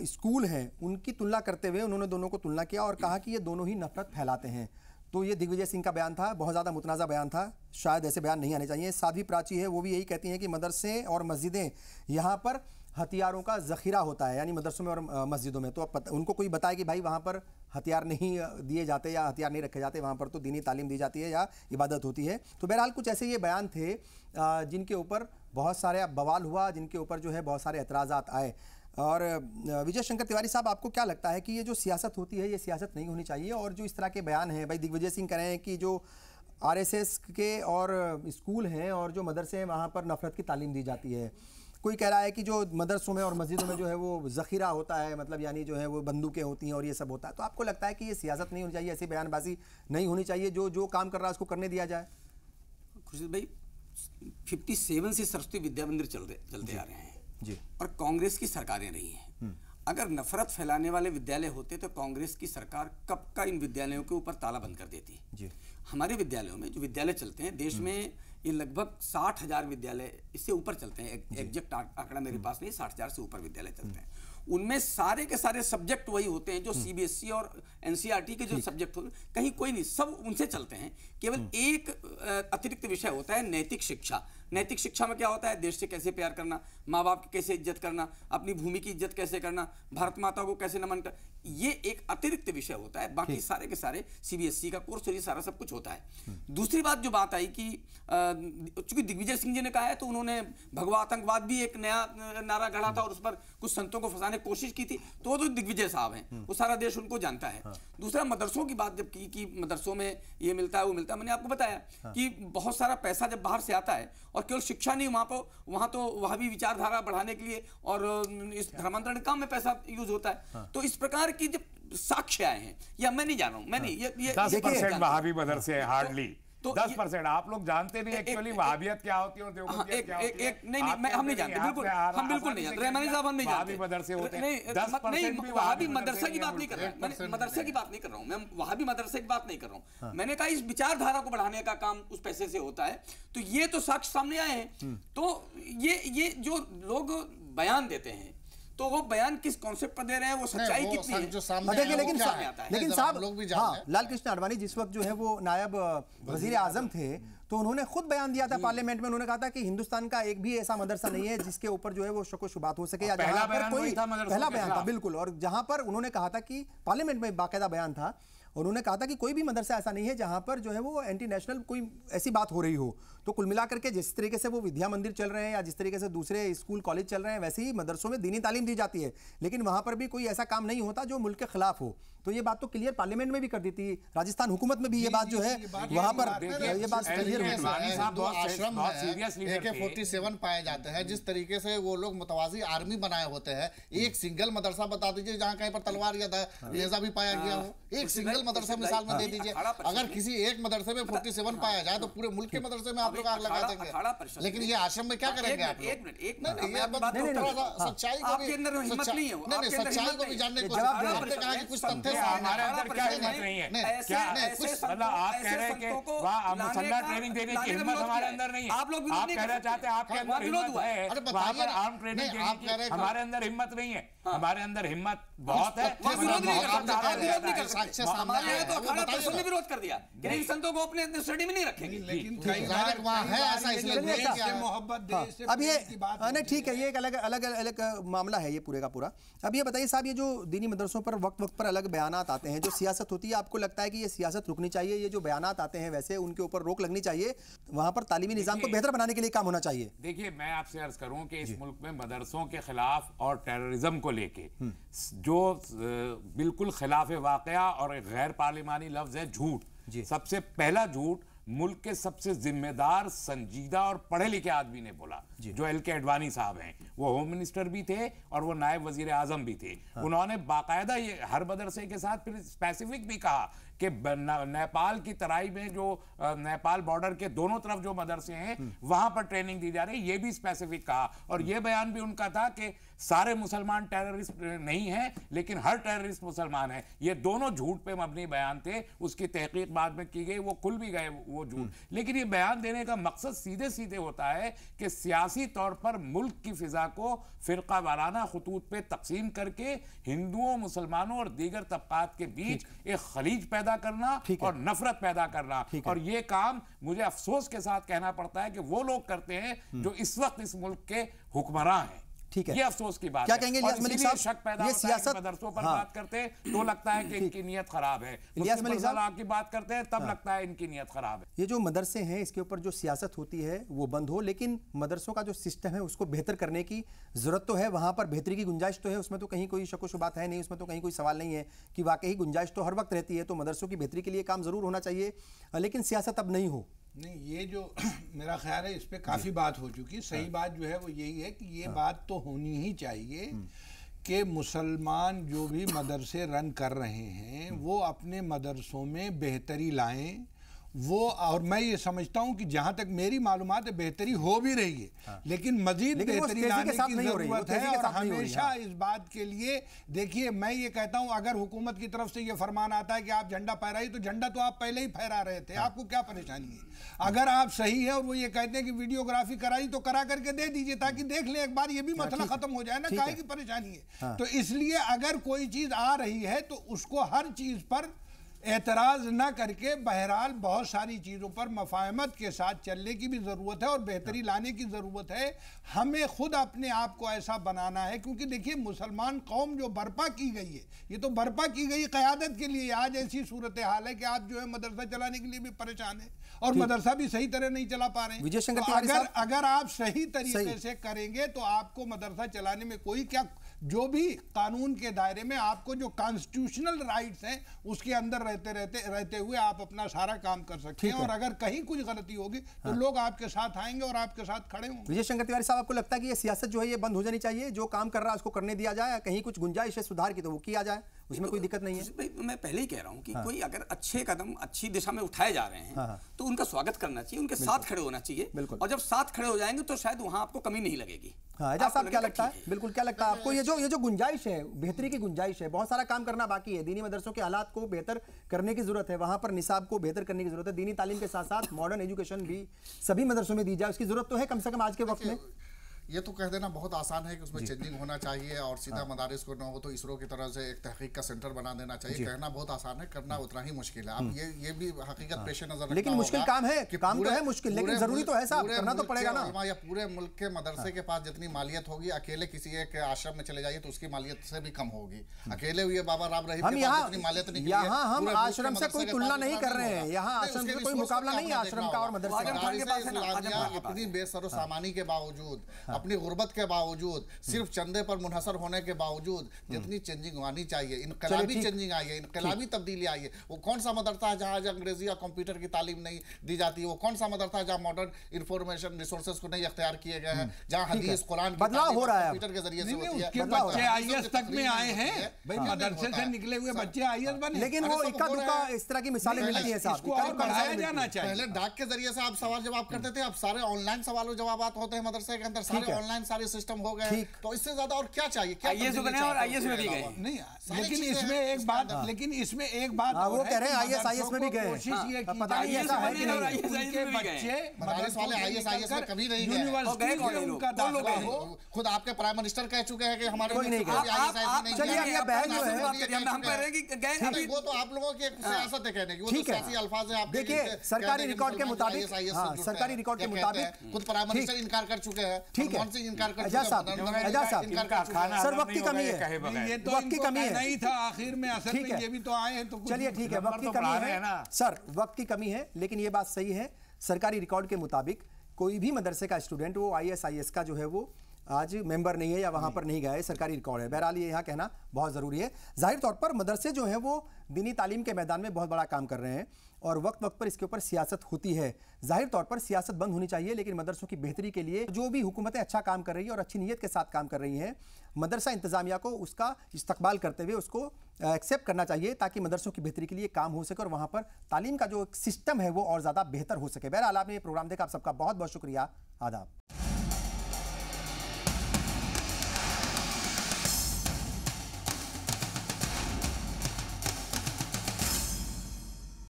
स्कूल हैं उनकी तुलना करते हुए उन्होंने दोनों को तुलना किया और कहा कि ये दोनों ही नफरत फैलाते हैं। तो ये दिग्विजय सिंह का बयान था, बहुत ज़्यादा मुतनाज़ा बयान था, शायद ऐसे बयान नहीं आने चाहिए। साध्वी प्राची है, वो भी यही कहती हैं कि मदरसे और मस्जिदें यहाँ पर हथियारों का ज़ख़ीरा होता है, यानी मदरसों में और मस्जिदों में। तो अब उनको कोई बताए कि भाई वहाँ पर हथियार नहीं दिए जाते या हथियार नहीं रखे जाते, वहाँ पर तो दीनी तालीम दी जाती है या इबादत होती है। तो बहरहाल कुछ ऐसे ये बयान थे जिनके ऊपर बहुत सारे बवाल हुआ, जिनके ऊपर जो है बहुत सारे एतराज़ात आए। और विजय शंकर तिवारी साहब, आपको क्या लगता है कि ये जो सियासत होती है ये सियासत नहीं होनी चाहिए? और जो इस तरह के बयान हैं, भाई दिग्विजय सिंह कह रहे हैं कि जो RSS के और स्कूल हैं और जो मदरसे हैं वहाँ पर नफरत की तालीम दी जाती है। कोई कह रहा है कि जो मदरसों में और मस्जिदों में जो है वो ज़ख़ीरा होता है, मतलब यानी जो है वो बंदूकें होती हैं और ये सब होता है। तो आपको लगता है कि ये सियासत नहीं होनी चाहिए, ऐसी बयानबाजी नहीं होनी चाहिए, जो काम कर रहा है उसको करने दिया जाए? खुर्शीद भाई 57 से सरस्वती विद्या मंदिर चलते आ रहे हैं जी, और कांग्रेस की सरकारें रही हैं। अगर नफरत फैलाने वाले विद्यालय होते तो कांग्रेस की सरकार कब का इन विद्यालयों के ऊपर ताला बंद कर देती। जी। हमारे विद्यालयों में जो विद्यालय चलते हैं देश में, ये लगभग 60,000 विद्यालय, इससे ऊपर चलते हैं, एग्जैक्ट आंकड़ा मेरे पास नहीं, 60,000 से ऊपर विद्यालय चलते हैं। उनमें सारे के सारे सब्जेक्ट वही होते हैं जो सीबीएसई और एनसीईआरटी के जो सब्जेक्ट होते हैं, कहीं कोई नहीं, सब उनसे चलते हैं। केवल एक अतिरिक्त विषय होता है नैतिक शिक्षा। नैतिक शिक्षा में क्या होता है? देश से कैसे प्यार करना, माँ बाप की कैसे इज्जत करना, अपनी भूमि की इज्जत कैसे करना, भारत माता को कैसे नमन कर, ये एक अतिरिक्त विषय होता है। बाकी सारे के सारे सीबीएसई का कोर्स और ये सारा सब कुछ होता है। दूसरी बात जो बात आई कि चूंकि दिग्विजय सिंह जी ने कहा है तो उन्होंने भगवा आतंकवाद भी एक नया नारा गढ़ा था और उस पर कुछ संतों को फंसाने की कोशिश की थी, तो वो तो दिग्विजय साहब हैं, वो सारा देश उनको जानता है। दूसरा, मदरसों की बात जब की कि मदरसों में ये मिलता है वो मिलता है, मैंने आपको बताया कि बहुत सारा पैसा जब बाहर से आता है, और केवल शिक्षा नहीं, वहां तो वहां भी विचारधारा बढ़ाने के लिए और इस धर्मांतरण काम में पैसा यूज होता है। तो इस प्रकार की जब साक्ष्य आए हैं, या मैं नहीं जान रहा हूं, मैं नहीं, ये 10% वहाबी मदरसे है, हार्डली 10%। आप लोग जानते नहीं एक्चुअली वहाबियत क्या होती है और देवबंदियत क्या होती है। नहीं, हम नहीं जानते, बिल्कुल हम बिल्कुल नहीं जानते, रहमानी साहब हम नहीं जानते। वहाबी मदरसे होते हैं, नहीं, वहाबी मदरसा की बात नहीं कर रहा हूं, मैं मदरसे की बात नहीं कर रहा हूं, मैं वहाबी मदरसे की बात नहीं कर रहा हूं। मैंने कहा इस विचारधारा को बढ़ाने का काम उस पैसे से होता है। तो ये तो साक्ष्य सामने आए हैं। तो ये जो लोग बयान देते हैं, तो वो बयान किस कॉन्सेप्ट पर दे रहे हैं, वो सच्चाई कितनी है, जो सामने है, लेकिन साहब लोग भी हाँ, लाल कृष्ण आडवाणी जिस वक्त जो है वो नायब वजीर आजम थे, तो उन्होंने खुद बयान दिया था पार्लियामेंट में। उन्होंने कहा था कि हिंदुस्तान का एक भी ऐसा मदरसा नहीं है जिसके ऊपर जो है वो शक व शुबात हो सके, या जहां पर कोई पहला बयान था, बिल्कुल। और जहां पर उन्होंने कहा था कि पार्लियामेंट में बाकायदा बयान था, उन्होंने कहा था कि कोई भी मदरसा ऐसा नहीं है जहां पर जो है वो एंटी नेशनल कोई ऐसी बात हो रही हो। तो कुल मिलाकर के जिस तरीके से वो विद्या मंदिर चल रहे हैं या जिस तरीके से दूसरे स्कूल कॉलेज चल रहे हैं, वैसे ही मदरसों में दीनी तालीम दी जाती है, लेकिन वहां पर भी कोई ऐसा काम नहीं होता जो मुल्क के खिलाफ हो। तो ये बात तो क्लियर पार्लियामेंट में भी कर दी थी, राजस्थान हुकूमत में भी ये बात जो है वहां पर ये बात क्लियर हुई। आश्रम AK-47 पाए जाते हैं, जिस तरीके से वो लोग मुतवाजी आर्मी बनाए होते हैं। एक सिंगल मदरसा बता दीजिए जहाँ कहीं पर तलवार या नेज़ा भी पाया गया हो, एक सिंगल मदरसा मिसाल में दे दीजिए। अगर किसी एक मदरसे में 47 पाया जाए तो पूरे मुल्क के मदरसे में आप लोग आग लगा देंगे। लेकिन ये आश्रम में क्या करेंगे आप लोग? सच्चाई को भी, सच्चाई को भी जानने को आपने कहा कि कुछ तथ्य हमारे अंदर क्या हिम्मत नहीं है, क्या मतलब आप कह रहे हैं कि वहाँ मुसल्ला ट्रेनिंग देने की हिम्मत हमारे अंदर नहीं है। आप कहना चाहते हैं आपके अंदर हिम्मत है, वहाँ पर आर्म ट्रेनिंग देने की हमारे अंदर हिम्मत नहीं है। हमारे अंदर हिम्मत बहुत है। विरोध कर दिया, संतों को अपने स्टडी में नहीं रखेंगे, लेकिन अब ये नहीं, ठीक है, ये एक अलग मामला है ये पूरे का पूरा। अब ये बताइए साहब, ये जो दीनी मदरसों पर वक्त वक्त पर अलग बयानात आते हैं, जो सियासत होती है, आपको लगता है कि ये सियासत रुकनी चाहिए? ये जो बयानात आते हैं वैसे उनके ऊपर रोक लगनी चाहिए, वहां पर तालीमी निजाम को बेहतर बनाने के लिए काम होना चाहिए? देखिए, मैं आपसे अर्ज करूं कि इस मुल्क में मदरसों के खिलाफ और टेररिज्म को लेके जो बिल्कुल खिलाफ वाक़या और गैर पार्लिमानी लफ्ज है झूठ। सबसे पहला झूठ मुल्क के सबसे जिम्मेदार, संजीदा और पढ़े लिखे आदमी ने बोला, जो LK आडवाणी साहब हैं। वो होम मिनिस्टर भी थे और वो नायब वजीर आजम भी थे। उन्होंने बाकायदा ये हर मदरसे के साथ फिर स्पेसिफिक भी कहा कि नेपाल की तराई में जो नेपाल बॉर्डर के दोनों तरफ जो मदरसे हैं वहां पर ट्रेनिंग दी जा रही है, ये भी स्पेसिफिक कहा। और ये बयान भी उनका था कि सारे मुसलमान टेररिस्ट नहीं हैं, लेकिन हर टेररिस्ट मुसलमान है। ये दोनों झूठ पे मबनी बयान थे, उसकी तहकीक बाद में की गई, वो खुल भी गए वो झूठ। लेकिन ये बयान देने का मकसद सीधे सीधे होता है कि सियासी तौर पर मुल्क की फिजा को फिरका वाराना खतूत पे तकसीम करके हिंदुओं, मुसलमानों और दीगर तबकात के बीच एक खलीज पैदा करना और नफरत पैदा करना। और ये काम मुझे अफसोस के साथ कहना पड़ता है कि वो लोग करते हैं जो इस वक्त इस मुल्क के हुक्मरान हैं। ठीक है, ये अफसोस की बात क्या है। कहेंगे इलियास मलिक साहब? शक पैदा ये होता सियासत है कि मदरसों पर बात करते हैं तो लगता है कि इनकी नीयत खराब है। इलियास मलिक साहब आपकी बात करते हैं तब लगता है इनकी नीयत खराब है। ये जो मदरसे हैं इसके ऊपर जो सियासत होती है वो बंद हो, लेकिन मदरसों का जो सिस्टम है उसको बेहतर करने की जरूरत तो है। वहां पर बेहतरी की गुंजाइश तो है, उसमें तो कहीं कोई शक व शुबात है नहीं, उसमें तो कहीं कोई सवाल नहीं है कि वाकई गुंजाइश तो हर वक्त रहती है। तो मदरसों की बेहतरी के लिए काम जरूर होना चाहिए, लेकिन सियासत अब नहीं हो। नहीं, ये जो मेरा ख्याल है इस पे काफ़ी बात हो चुकी है। सही बात जो है वो यही है कि ये बात तो होनी ही चाहिए कि मुसलमान जो भी मदरसे रन कर रहे हैं वो अपने मदरसों में बेहतरी लाएं, वो, और मैं ये समझता हूं कि जहां तक मेरी मालूमात है बेहतरी हो भी रही है, लेकिन मजीद बेहतरी लाने की जरूरत है। और हमेशा इस बात के लिए देखिए, मैं ये कहता हूं अगर हुकूमत की तरफ से ये फरमान आता है कि आप झंडा फहराइए, तो झंडा तो आप पहले ही फहरा रहे थे, आपको क्या परेशानी है? अगर आप सही है और वो ये कहते हैं कि वीडियोग्राफी कराई, तो करा करके दे दीजिए ताकि देख ले एक बार, ये भी मसला खत्म हो जाए ना, काहे की परेशानी है? तो इसलिए अगर कोई चीज आ रही है तो उसको हर चीज पर एतराज न करके बहरहाल बहुत सारी चीज़ों पर मफाहमत के साथ चलने की भी ज़रूरत है और बेहतरी लाने की ज़रूरत है। हमें खुद अपने आप को ऐसा बनाना है, क्योंकि देखिए मुसलमान कौम जो बर्पा की गई है, ये तो बर्पा की गई क़यादत के लिए। आज ऐसी सूरत हाल है कि आप जो है मदरसा चलाने के लिए भी परेशान है और मदरसा भी सही तरह नहीं चला पा रहे हैं। विजय शंकर तो अगर आप सही तरीके से करेंगे तो आपको मदरसा चलाने में कोई क्या, जो भी कानून के दायरे में आपको जो कॉन्स्टिट्यूशनल राइट्स हैं उसके अंदर रहते हुए आप अपना सारा काम कर सकते हैं। और अगर कहीं कुछ गलती होगी तो लोग आपके साथ आएंगे और आपके साथ खड़े होंगे। विजय शंकर तिवारी साहब, आपको लगता है कि ये सियासत जो है ये बंद हो जानी चाहिए, जो काम कर रहा है उसको करने दिया जाए, कहीं कुछ गुंजाइश है सुधार की तो वो किया जाए, उसमें कोई दिक्कत नहीं है? मैं पहले ही कह रहा हूं कि कोई अगर अच्छे कदम अच्छी दिशा में उठाए जा रहे हैं तो उनका स्वागत करना चाहिए, उनके साथ खड़े होना चाहिए। और जब साथ खड़े हो जाएंगे तो शायद वहां आपको कमी नहीं लगेगी। एजाज साहब, क्या लगता है? बिल्कुल, क्या लगता है आपको ये जो गुंजाइश है, बेहतरी की गुंजाइश है, बहुत सारा काम करना बाकी है, दीनी मदरसों के हालात को बेहतर करने की जरूरत है, वहां पर निसाब को बेहतर करने की जरूरत है, दीनी तालीम के साथ साथ मॉडर्न एजुकेशन भी सभी मदरसों में दी जाए, उसकी जरूरत तो है कम से कम आज के वक्त में। ये तो कह देना बहुत आसान है कि उसमें चेंजिंग होना चाहिए और सीधा मदारिस को न हो तो इसरो की तरह से एक तहकीक का सेंटर बना देना चाहिए। कहना बहुत आसान है, करना उतना ही मुश्किल है। अब ये भी हकीकत पेश नजर रखना, लेकिन मुश्किल काम है, काम तो है मुश्किल, लेकिन जरूरी तो है साहब, करना तो पड़ेगा ना। या पूरे मुल्क के मदरसे के पास जितनी मालियत होगी, अकेले किसी एक आश्रम में चले जाइए तो उसकी मालियत से भी कम होगी। अकेले हुए बाबा राम रहीम हम यहाँ हम आश्रम से कोई तुलना नहीं कर रहे हैं, यहाँ आश्रम से कोई मुकाबला नहीं है आश्रम का और मदरसे का। अपनी बेसरो सामानी के बावजूद, अपनी गुर्बत के बावजूद, सिर्फ चंदे पर मुनहसर होने के बावजूद जितनी चेंजिंग आनी चाहिए, इनकलाबी चेंजिंग आई है, इनकलाबी तब्दीली आई है। वो कौन सा मदरसा है जहाँ अंग्रेजी या कंप्यूटर की तालीम नहीं दी जाती है? वो कौन सा मदरसा है जहाँ मॉडर्न इंफॉर्मेशन रिसोर्सेज को नहीं अख्तियार किए गए हैं, जहाँ हदीस कुरान बदलाव हो रहा है कंप्यूटर के जरिए से होती है? बच्चे आईएएस तक में आए हैं भाई, मदरसे से निकले हुए बच्चे आईएएस बने। लेकिन वो इक्का दुक्का इस तरह की मिसालें मिलती हैं साहब, इसको और बढ़ाया जाना चाहिए। पहले डाक के जरिए से आप सवाल जवाब करते थे, अब सारे ऑनलाइन सवालों जवाब होते हैं मदरसे के अंदर, सारे ऑनलाइन सारे सिस्टम हो गए। तो इससे ज्यादा और क्या चाहिए? क्या आईएएस बने और आईएएस में भी गए नहीं, लेकिन इसमें एक बात वो कह रहे हैं आईएएस में भी गए, कोशिश ये की पता नहीं ऐसा है कि नहीं, उनके बच्चे मदरसे वाले आईएएस में कभी नहीं गए। यूनिवर्सिटी में उनका दाखिला हो। खुद आपके प्राइम मिनिस्टर कह चुके हैं कि हमारे कोई नहीं गए। चलिए अब ये बहन जो है वो तो आप लोगों की एक सियासत है कहने की, वो तो सियासी अल्फाज है। देखिए सरकारी रिकॉर्ड के मुताबिक, सरकारी रिकॉर्ड के मुताबिक खुद प्राइम मिनिस्टर इनकार कर चुके हैं। ठीक है, इनकार कर एजाज साहब, सर वक्त की कमी है, ये तो वक्त की कमी है, नहीं था आखिर में, असल में ये भी तो आए हैं। तो चलिए ठीक है, वक्त की कमी है सर, वक्त की कमी है, लेकिन ये बात सही है सरकारी रिकॉर्ड के मुताबिक कोई भी मदरसे का स्टूडेंट वो आईएएस का जो है वो आज मेंबर नहीं है या वहां पर नहीं गया है, सरकारी रिकॉर्ड है। बहरहाल ये यहाँ कहना बहुत ज़रूरी है। जाहिर तौर पर मदरसे जो है वो दीनी तालीम के मैदान में बहुत बड़ा काम कर रहे हैं और वक्त वक्त पर इसके ऊपर सियासत होती है। जाहिर तौर पर सियासत बंद होनी चाहिए, लेकिन मदरसों की बेहतरी के लिए जो भी हुकूमतें अच्छा काम कर रही है और अच्छी नीयत के साथ काम कर रही हैं, मदरसा इंतजामिया को उसका इस्तकबाल करते हुए उसको एक्सेप्ट करना चाहिए ताकि मदरसों की बेहतरी के लिए काम हो सके और वहाँ पर तालीम का जो सिस्टम है वो और ज़्यादा बेहतर हो सके। बहरहाल आपने ये प्रोग्राम देखा, आप सबका बहुत बहुत शुक्रिया। आदाब।